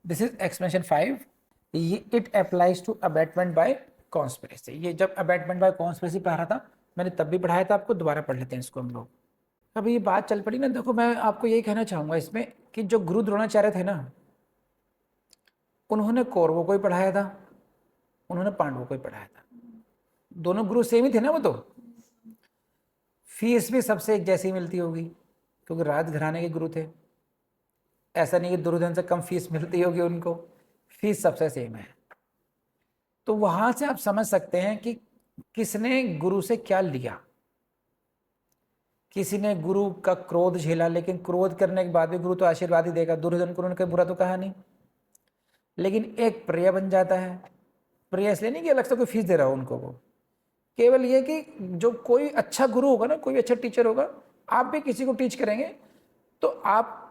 This is explanation 5। It applies to abatement by conspiracy. ये जब अबैटमेंट बाय कॉन्स्पिरेसी पढ़ा रहा था मैंने, तब भी पढ़ाया था आपको, दोबारा पढ़ लेते हैं इसको हम लोग। अभी ये बात चल पड़ी ना, देखो मैं आपको यही कहना चाहूँगा इसमें कि जो गुरु द्रोणाचार्य थे ना, उन्होंने कौरवों को ही पढ़ाया था, उन्होंने पांडवों को ही पढ़ाया था। दोनों गुरु सेम ही थे ना वो तो। फीस भी सबसे एक जैसी मिलती होगी क्योंकि राजघराने के गुरु थे। ऐसा नहीं कि दुर्योधन से कम फीस मिलती होगी उनको, फीस सबसे सेम है। तो वहां से आप समझ सकते हैं कि किसने गुरु से क्या लिया। किसी ने गुरु का क्रोध झेला, लेकिन क्रोध करने के बाद भी गुरु तो आशीर्वाद ही देगा। दुर्योधन को उन्होंने बुरा तो कहा नहीं, लेकिन एक प्रिय बन जाता है। प्रिय इसलिए नहीं कि अलग से कोई फीस दे रहा हो उनको, वो केवल ये कि जो कोई अच्छा गुरु होगा ना, कोई अच्छा टीचर होगा, आप भी किसी को टीच करेंगे तो आप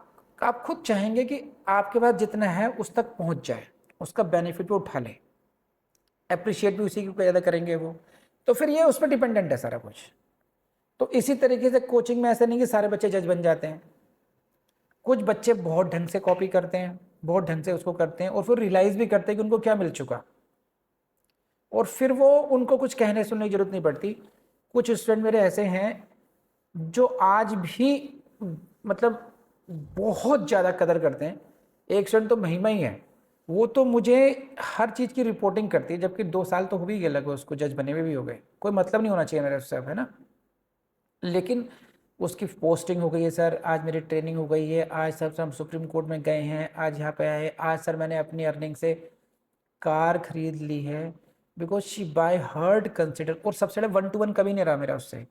खुद चाहेंगे कि आपके पास जितना है उस तक पहुंच जाए, उसका बेनिफिट भी उठा ले, अप्रिशिएट भी उसी को ज़्यादा करेंगे वो। तो फिर ये उस पर डिपेंडेंट है सारा कुछ। तो इसी तरीके से कोचिंग में ऐसा नहीं कि सारे बच्चे जज बन जाते हैं। कुछ बच्चे बहुत ढंग से कॉपी करते हैं, बहुत ढंग से उसको करते हैं और फिर रियलाइज़ भी करते हैं कि उनको क्या मिल चुका, और फिर वो उनको कुछ कहने सुनने की जरूरत नहीं पड़ती। कुछ स्टूडेंट मेरे ऐसे हैं जो आज भी मतलब बहुत ज़्यादा कदर करते हैं। एक स्टूडेंट तो महिमा ही है, वो तो मुझे हर चीज़ की रिपोर्टिंग करती है, जबकि 2 साल तो हो भी गए लगभग उसको, जज बने हुए भी हो गए, कोई मतलब नहीं होना चाहिए मेरे उससे, है ना। लेकिन उसकी पोस्टिंग हो गई है, सर आज मेरी ट्रेनिंग हो गई है, आज सर हम सुप्रीम कोर्ट में गए हैं, आज यहाँ पे आए, आज सर मैंने अपनी अर्निंग से कार खरीद ली है, because she by heard consider. और सबसे बड़ा 1-to-1 कभी नहीं रहा मेरा उससे।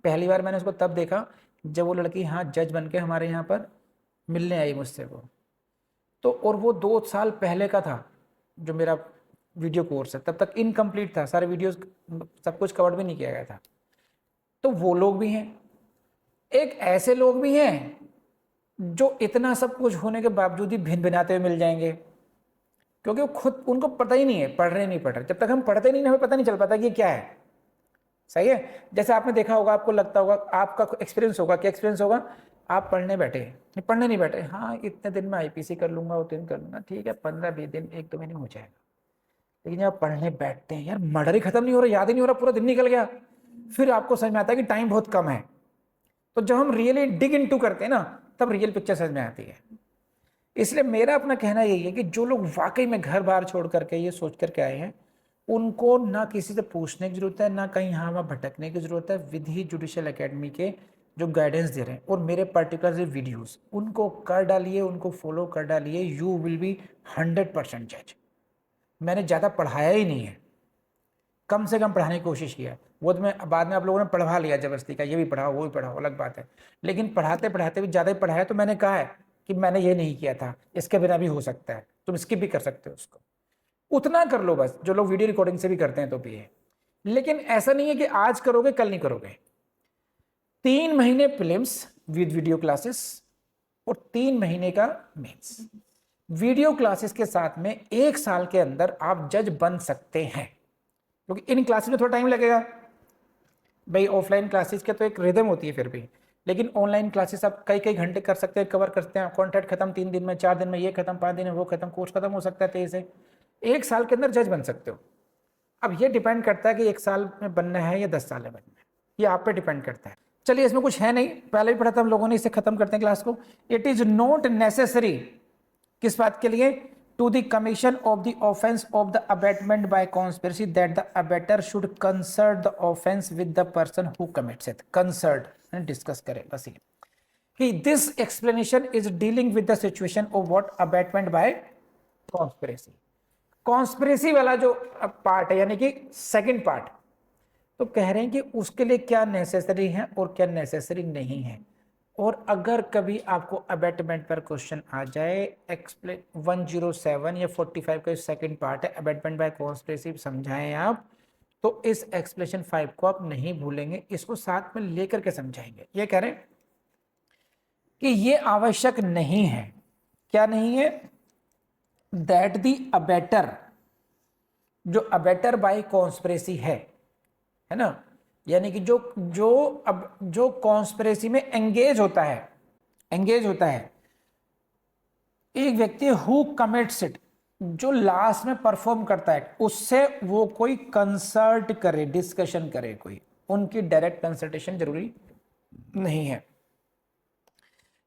पहली बार मैंने उसको तब देखा जब वो लड़की हाँ जज बन के हमारे यहाँ पर मिलने आई मुझसे वो तो। और वो 2 साल पहले का था जो मेरा वीडियो कोर्स है, तब तक इनकम्प्लीट था, सारे वीडियोस सब कुछ कवर भी नहीं किया गया था। तो वो लोग भी हैं, एक ऐसे लोग भी हैं जो इतना सब कुछ होने के बावजूद ही भिन भिनाते हुए मिल जाएंगे, क्योंकि वो खुद उनको पता ही नहीं है पढ़ रहे नहीं पढ़ रहे। जब तक हम पढ़ते नहीं, हमें पता नहीं चल पाता कि ये क्या है। सही है। जैसे आपने देखा होगा, आपको लगता होगा, आपका एक्सपीरियंस होगा, क्या एक्सपीरियंस होगा, आप पढ़ने बैठे, पढ़ने नहीं बैठे, हाँ इतने दिन में आईपीसी कर लूंगा, उतने दिन कर लूंगा, ठीक है 15-20 दिन 1-2 महीने में हो जाएगा। लेकिन जब पढ़ने बैठते हैं यार, मर्डर ही खत्म नहीं हो रहा, याद ही नहीं हो रहा, पूरा दिन निकल गया, फिर आपको समझ में आता है कि टाइम बहुत कम है। तो जब हम रियली डिग इनटू करते हैं ना, तब रियल पिक्चर समझ में आती है। इसलिए मेरा अपना कहना यही है कि जो लोग वाकई में घर बार छोड़ करके ये सोच करके आए हैं, उनको ना किसी से पूछने की जरूरत है, ना कहीं यहाँ वहाँ भटकने की जरूरत है। विधि जुडिशियल एकेडमी के जो गाइडेंस दे रहे हैं और मेरे पर्टिकुलर वीडियोस उनको कर डालिए, उनको फॉलो कर डालिए, यू विल बी 100% जज। मैंने ज़्यादा पढ़ाया ही नहीं है, कम से कम पढ़ाने की कोशिश किया। वो तो मैं बाद में आप लोगों ने पढ़वा लिया जबरदस्ती का, ये भी पढ़ाओ वो भी पढ़ाओ, अलग बात है। लेकिन पढ़ाते पढ़ाते भी ज़्यादा ही पढ़ाया तो मैंने कहा है कि मैंने ये नहीं किया था, इसके बिना भी हो सकता है, तुम स्किप भी कर सकते हो उसको, उतना कर लो बस जो लोग वीडियो रिकॉर्डिंग से भी करते हैं तो भी है। लेकिन ऐसा नहीं है कि आज करोगे कल नहीं करोगे। 3 महीने प्रीलिम्स विद वीडियो क्लासेस और 3 महीने का मेंस। वीडियो क्लासेस के साथ में 1 साल के अंदर आप जज बन सकते हैं, क्योंकि इन क्लासेस में थोड़ा टाइम लगेगा भाई। ऑफलाइन क्लासेस के तो एक रिदम होती है फिर भी, लेकिन ऑनलाइन क्लासेस आप कई कई घंटे कर सकते हैं, कवर करते हैं। कॉन्ट्रैक्ट खत्म 3 दिन में, 4 दिन में ये खत्म, 5 दिन में वो खत्म, कोर्स खत्म हो सकता है 23 से। 1 साल के अंदर जज बन सकते हो। अब ये डिपेंड करता है कि 1 साल में बनना है या 10 साल में बनना है, ये आप पे डिपेंड करता है। चलिए, इसमें कुछ है नहीं, पहले भी पढ़ा था हम लोगों ने, इसे खत्म करते हैं क्लास को। इट इज नॉट नेसेसरी, किस बात के लिए? To the commission of the offence of the abetment by conspiracy that the abettor should concert the offence with the person who commits it. Concert discuss करें बस ये कि this explanation is dealing with the situation of what abetment by conspiracy. Conspiracy वाला जो पार्ट है, यानी कि सेकंड पार्ट, तो कह रहे हैं कि उसके लिए क्या नेसेसरी है और क्या नेसेसरी नहीं है। और अगर कभी आपको अबेटमेंट पर क्वेश्चन आ जाए, एक्सप्लेन 107 या 45 का सेकंड पार्ट है, अबेटमेंट बाय कॉन्स्पिरेसी समझाएं आप, तो इस एक्सप्लेनेशन 5 को आप नहीं भूलेंगे, इसको साथ में लेकर के समझाएंगे। ये कह रहे हैं कि ये आवश्यक नहीं है, क्या नहीं है? दैट दी अबेटर, जो अबेटर बाय कॉन्स्पिरेसी है ना, यानी कि जो कॉन्स्पिरेसी में एंगेज होता है, एक व्यक्ति हु कमिट्स इट, जो लास्ट में परफॉर्म करता है, उससे वो कोई कंसल्ट करे, डिस्कशन करे, कोई उनकी डायरेक्ट कंसल्टेशन जरूरी नहीं है।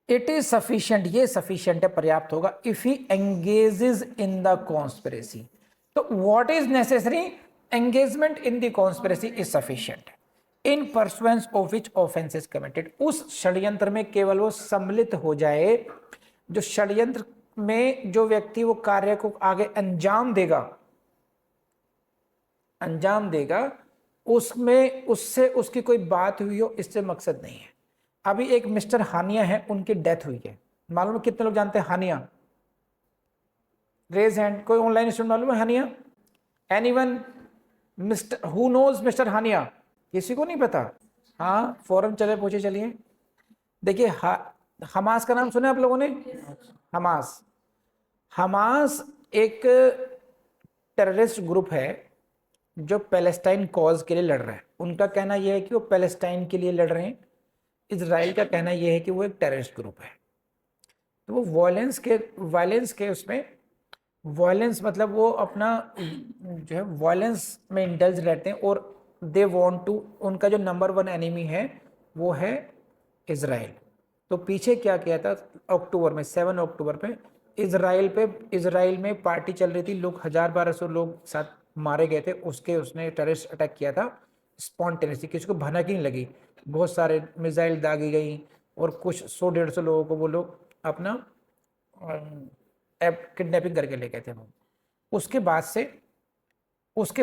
इट इज सफिशिएंट, ये सफिशिएंट है, पर्याप्त होगा, if he engages in the conspiracy. तो what is necessary? Engagement in the conspiracy is sufficient in pursuance of which offence is committed. उस षड्यंत्र में केवल वो सम्मिलित हो जाए, जो षड्यंत्र में जो व्यक्ति वो कार्य को आगे अंजाम देगा, उसमें उससे उसकी कोई बात हुई हो, इससे मकसद नहीं है। अभी एक मिस्टर हानिया है, उनकी डेथ हुई है, मालूम है कितने लोग जानते हैं हानिया? रेज हैंड, कोई ऑनलाइन स्टूडेंट मालूम है Haniya? Anyone mister who knows mister Haniya? किसी को नहीं पता? हाँ, फौरन चले पूछे। चलिए देखिए, हमास का नाम सुना आप लोगों ने? हमास एक टेररिस्ट ग्रुप है जो पैलेस्टाइन कॉज के लिए लड़ रहा है। उनका कहना यह है कि वो पैलेस्टाइन के लिए लड़ रहे हैं। इजराइल का कहना यह है कि वो एक टेररिस्ट ग्रुप है। तो वो वायलेंस मतलब वो अपना जो है वायलेंस में इंडल्ज रहते हैं, और दे वांट टू, उनका जो नंबर 1 एनिमी है वो है इजराइल। तो पीछे क्या किया था, अक्टूबर में 7 अक्टूबर पे इजराइल में पार्टी चल रही थी, लोग 1000-1200 लोग साथ मारे गए थे, उसने टेररिस्ट अटैक किया था स्पॉन्टेनियसली, किसी को भनक ही नहीं लगी, बहुत सारे मिसाइल दागी गई, और कुछ 100-150 लोगों को वो लोग अपना किडनैपिंग करके ले गए थे वो। उसके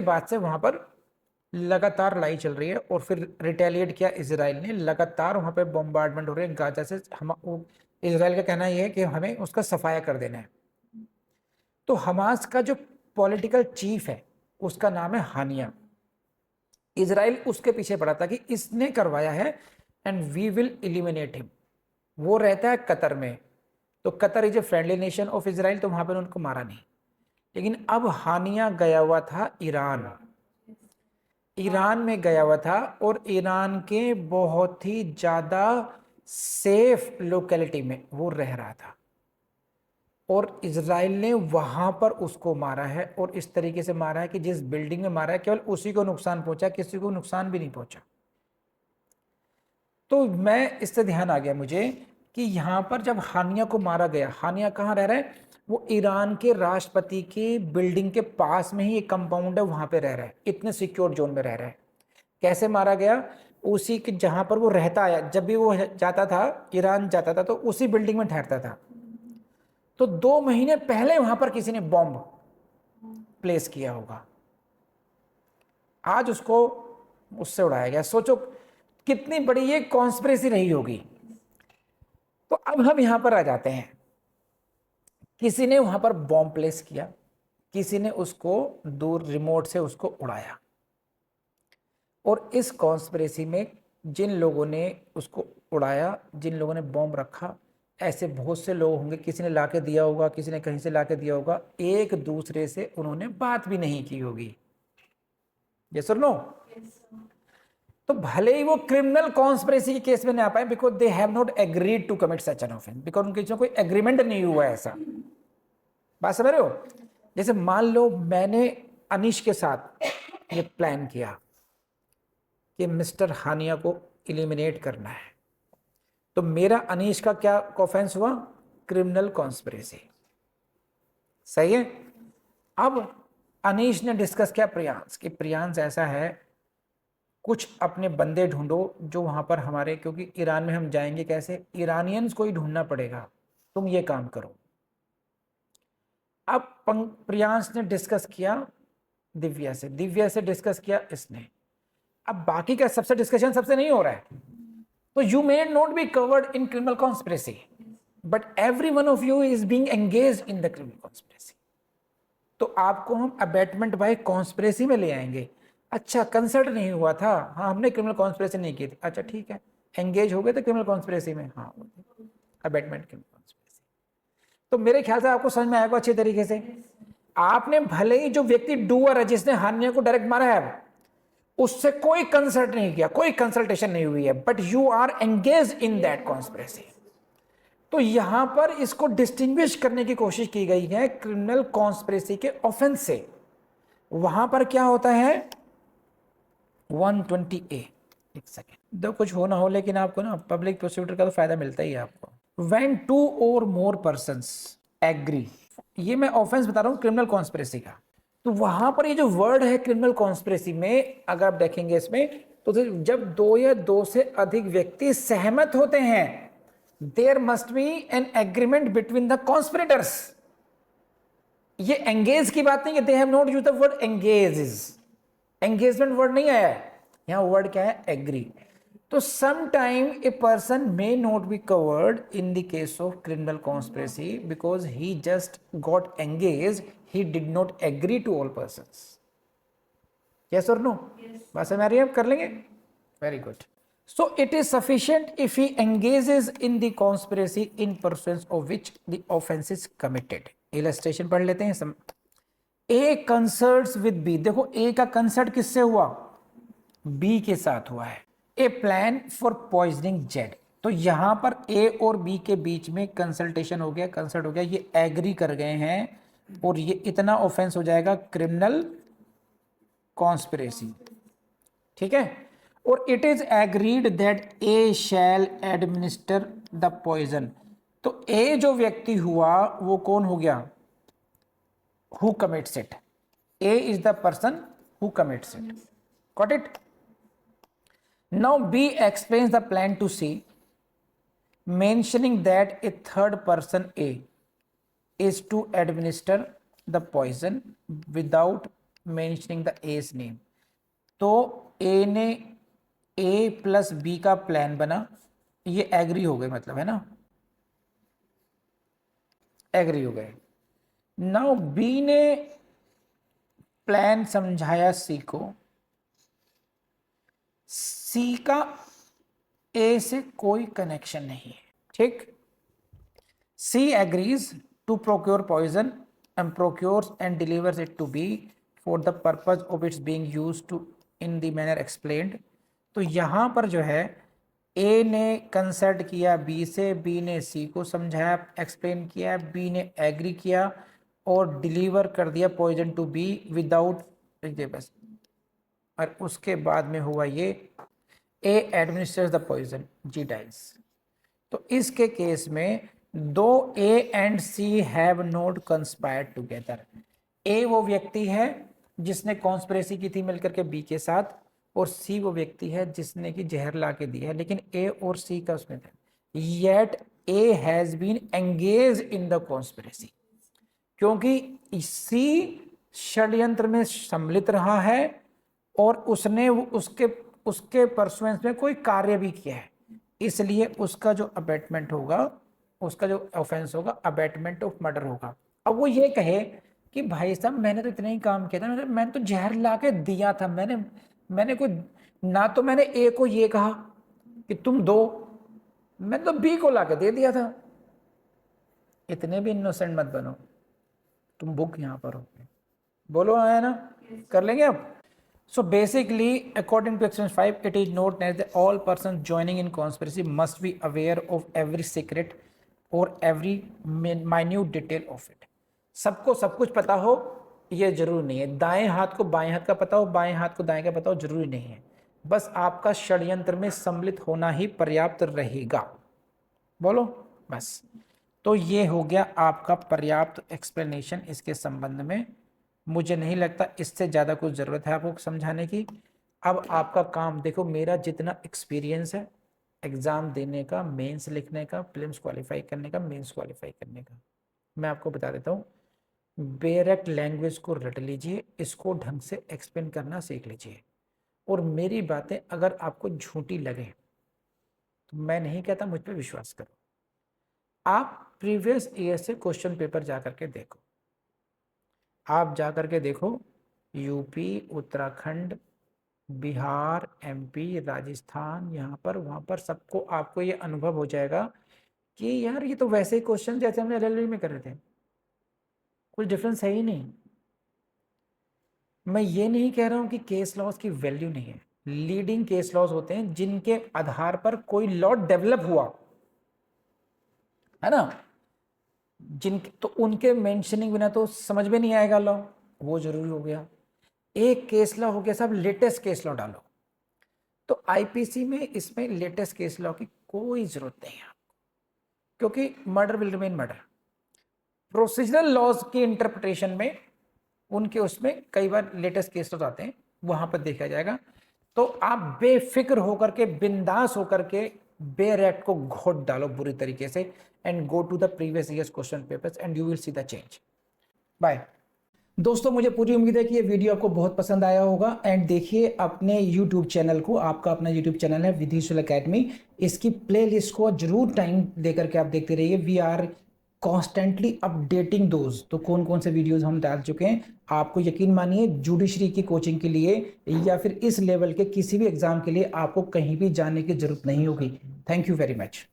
बाद से वहाँ पर लगातार लड़ाई चल रही है, और फिर रिटेलिएट किया इजराइल ने, लगातार वहाँ पे बॉम्बार्डमेंट हो रहे हैं गाजा से। इजराइल का कहना यह है कि हमें उसका सफाया कर देना है। तो हमास का जो पॉलिटिकल चीफ है उसका नाम है हानिया। इजराइल उसके पीछे पड़ा था कि इसने करवाया है and we will eliminate him. वो रहता है कतर में, तो Qatar is a friendly nation of Israel, तो वहां पर उनको मारा नहीं। लेकिन अब हानिया गया हुआ था ईरान में गया हुआ था, और ईरान के बहुत ही ज्यादा सेफ लोकेलिटी में वो रह रहा था, और इजराइल ने वहां पर उसको मारा है, और इस तरीके से मारा है कि जिस बिल्डिंग में मारा है केवल उसी को नुकसान पहुंचा, किसी को नुकसान भी नहीं पहुंचा। तो मैं इससे ध्यान आ गया मुझे कि यहां पर जब हानिया को मारा गया, हानिया कहाँ रह रहा है? वो ईरान के राष्ट्रपति की बिल्डिंग के पास में ही एक कंपाउंड है, वहां पे रह रहा है, इतने सिक्योर जोन में रह रहा है। कैसे मारा गया? उसी के जहां पर वो रहता आया, जब भी वो जाता था, ईरान जाता था, तो उसी बिल्डिंग में ठहरता था। तो 2 महीने पहले वहां पर किसी ने बॉम्ब प्लेस किया होगा, आज उसको उससे उड़ाया गया। सोचो कितनी बड़ी ये कॉन्स्पिरेसी रही होगी। तो अब हम यहां पर आ जाते हैं, किसी ने वहां पर बॉम्ब प्लेस किया, किसी ने उसको दूर रिमोट से उसको उड़ाया, और इस कॉन्स्पिरेसी में जिन लोगों ने उसको उड़ाया, जिन लोगों ने बॉम्ब रखा, ऐसे बहुत से लोग होंगे, किसी ने लाके दिया होगा, किसी ने कहीं से लाके दिया होगा, एक दूसरे से उन्होंने बात भी नहीं की होगी। यस और नो? तो भले ही वो क्रिमिनल कॉन्स्पिरेसी के केस में नहीं आ पाए, because they have not agreed to commit such an offence, because उनके बीच में कोई एग्रीमेंट नहीं हुआ ऐसा। बात समझ रहे हो? जैसे मान लो मैंने अनीश के साथ ये प्लान किया कि मिस्टर हानिया को इलिमिनेट करना है, तो मेरा अनीश का क्या ऑफेंस हुआ? Criminal conspiracy. सही है? अब अनीश ने डिस्कस किया प्रियांश कि प्रियांश ऐसा है, कुछ अपने बंदे ढूंढो जो वहां पर हमारे, क्योंकि ईरान में हम जाएंगे कैसे, ईरानियंस को ही ढूंढना पड़ेगा, तुम ये काम करो। अब प्रियांश ने डिस्कस किया दिव्या से, दिव्या से डिस्कस किया इसने। अब बाकी का सबसे डिस्कशन सबसे नहीं हो रहा है, तो you may not be covered in criminal conspiracy, but every one of you is being engaged in the criminal conspiracy. तो आपको हम अबेटमेंट बाय कॉन्स्पिरेसी में ले आएंगे। अच्छा, कंसल्ट नहीं हुआ था, हाँ हमने क्रिमिनल कॉन्स्पिरेसी नहीं की थी, अच्छा ठीक है, एंगेज हो गए थे क्रिमिनल कॉन्स्पिरेसी में, हाँ अबेटमेंट क्रिमिनल कॉन्स्पिरेसी। तो मेरे ख्याल से आपको समझ में आएगा अच्छे तरीके से। आपने भले ही जो व्यक्ति डूअर है, जिसने हानिया को डायरेक्ट मारा है, उससे कोई कंसल्ट नहीं किया, कोई कंसल्टेशन नहीं हुई है, but you are engage in that conspiracy. तो यहां पर इसको डिस्टिंग्विश करने की कोशिश की गई है क्रिमिनल कॉन्स्पिरेसी के ऑफेंस से। वहां पर क्या होता है 120A। एक सेकेंड, दो कुछ हो ना हो, लेकिन आपको ना पब्लिक प्रोसिक्यूटर का तो फायदा मिलता ही है आपको। When 2 or more persons agree, ये मैं ऑफेंस बता रहा हूं क्रिमिनल कॉन्स्पिरेसी का। तो वहां पर ये जो वर्ड है क्रिमिनल कॉन्स्पिरेसी में, अगर आप देखेंगे इसमें, तो जब 2 या 2 से अधिक व्यक्ति सहमत होते हैं, there must be an agreement between the conspirators. ये एंगेज की बात नहीं है, they have not used the word engage, engagement word नहीं आया है यहां, वर्ड क्या है? एग्री। तो sometime a person may not be covered in the case of criminal conspiracy because he just got engaged, he did not agree to all persons. Yes or no? Yes. बात समझ आ रही है? कर लेंगे? Very good. So it is sufficient if he engages in the conspiracy in pursuance of which the offense is committed. Illustration पढ़ लेते हैं सब। A concerts with B, देखो A का कंसर्ट किससे हुआ? B के साथ हुआ है। ए प्लान फॉर पॉइजनिंग जेड, तो यहां पर ए और बी के बीच में कंसल्टेशन हो गया, कंसल्ट हो गया, ये एग्री कर गए हैं, और ये इतना ऑफेंस हो जाएगा क्रिमिनल कॉन्स्पिरेसी। ठीक है? और it is agreed that A shall administer the poison, तो ए जो व्यक्ति हुआ वो कौन हो गया? Who commits it. A is the person who commits it. Got it? Now B explains the plan to C, mentioning that a third person A is to administer the poison without mentioning the A's name. तो A ने A प्लस B का प्लान बना, ये एग्री हो गए, मतलब है ना, एग्री हो गए। नाउ B ने प्लान समझाया C को, सी का ए से कोई कनेक्शन नहीं है। ठीक? C agrees to procure poison and procures and delivers it to B for the purpose of its being used to in the manner explained. तो यहां पर जो है ए ने कंसल्ट किया बी से, बी ने सी को समझाया, एक्सप्लेन किया, बी ने एग्री किया और डिलीवर कर दिया पॉइजन टू बी विदाउट, बस, और उसके बाद में हुआ ये A administers the poison, Z dies. तो इसके केस में दो A and C have not conspired together. A वो व्यक्ति है जिसने कॉन्स्पिरेसी की थी मिलकर के बी के साथ, और सी वो व्यक्ति है जिसने की जहर ला के दी है, लेकिन ए और सी का उसमें था। Yet A has been engage in the conspiracy, क्योंकि सी षड्यंत्र में सम्मिलित रहा है और उसने उसके उसके परसुएंस में कोई कार्य भी किया है, इसलिए उसका जो अबेटमेंट होगा, उसका जो ऑफेंस होगा अबेटमेंट ऑफ मर्डर होगा। अब वो ये कहे कि भाई साहब मैंने तो इतना ही काम किया था, मैंने तो जहर ला के दिया था, मैंने कोई ना, तो मैंने ए को ये कहा कि तुम दो, मैं तो बी को ला के दे दिया था। इतने भी इनोसेंट मत बनो, तुम बुक यहाँ पर हो। बोलो आया ना, कर लेंगे अब। So basically, according to Section 5, it is not necessary that all persons joining in conspiracy must be aware of every secret or every minute detail of it. सबको सब कुछ पता हो ये जरूरी नहीं है। दाएं हाथ को बाएं हाथ का पता हो, बाएं हाथ को दाएं का पता हो, जरूरी नहीं है। बस आपका षड्यंत्र में सम्मिलित होना ही पर्याप्त रहेगा। बोलो बस। तो ये हो गया आपका पर्याप्त एक्सप्लेनेशन इसके संबंध में। मुझे नहीं लगता इससे ज़्यादा कुछ ज़रूरत है आपको समझाने की। अब आपका काम देखो, मेरा जितना एक्सपीरियंस है एग्ज़ाम देने का, मेंस लिखने का, प्रीलिम्स क्वालिफाई करने का, मेंस क्वालिफाई करने का, मैं आपको बता देता हूँ। डायरेक्ट लैंग्वेज को रट लीजिए, इसको ढंग से एक्सप्लेन करना सीख लीजिए, और मेरी बातें अगर आपको झूठी लगे तो मैं नहीं कहता मुझ पर विश्वास करो। आप प्रीवियस ईयर से क्वेश्चन पेपर जा करके देखो, आप जा करके देखो, यूपी, उत्तराखंड, बिहार, एमपी, राजस्थान, यहाँ पर वहाँ पर सबको आपको ये अनुभव हो जाएगा कि यार ये तो वैसे ही क्वेश्चन जैसे हमने एलएलबी में करे थे, कुछ डिफरेंस है ही नहीं। मैं ये नहीं कह रहा हूँ कि केस लॉज की वैल्यू नहीं है। लीडिंग केस लॉज होते हैं जिनके आधार पर कोई लॉ डेवलप हुआ है ना, जिनके तो उनके मेंशनिंग बिना तो समझ में नहीं आएगा लॉ, वो जरूरी हो गया। एक केस लॉ हो गया साहब, लेटेस्ट केस लॉ डालो, तो आईपीसी में इसमें लेटेस्ट केस लॉ की कोई जरूरत नहीं है, क्योंकि murder will remain murder. Procedural laws की इंटरप्रिटेशन में उनके उसमें कई बार लेटेस्ट केस लॉज आते हैं, वहां पर देखा जाएगा। तो आप बेफिक्र होकर के, बिंदास होकर के बेयर एक्ट को घोट डालो बुरी तरीके से, and go to the previous years question papers and you will see the change. Bye दोस्तों, मुझे पूरी उम्मीद है कि ये वीडियो आपको बहुत पसंद आया होगा। एंड देखिए अपने YouTube चैनल को, आपका अपना YouTube चैनल है विधिशूल एकेडमी, इसकी प्लेलिस्ट को जरूर टाइम देकर के आप देखते रहिए। We are constantly updating those, तो कौन कौन से वीडियोस हम डाल चुके हैं, आपको यकीन मानिए जुडिशरी की कोचिंग के लिए या फिर इस लेवल के किसी भी एग्जाम के लिए आपको कहीं भी जाने की जरूरत नहीं होगी। Thank you very much.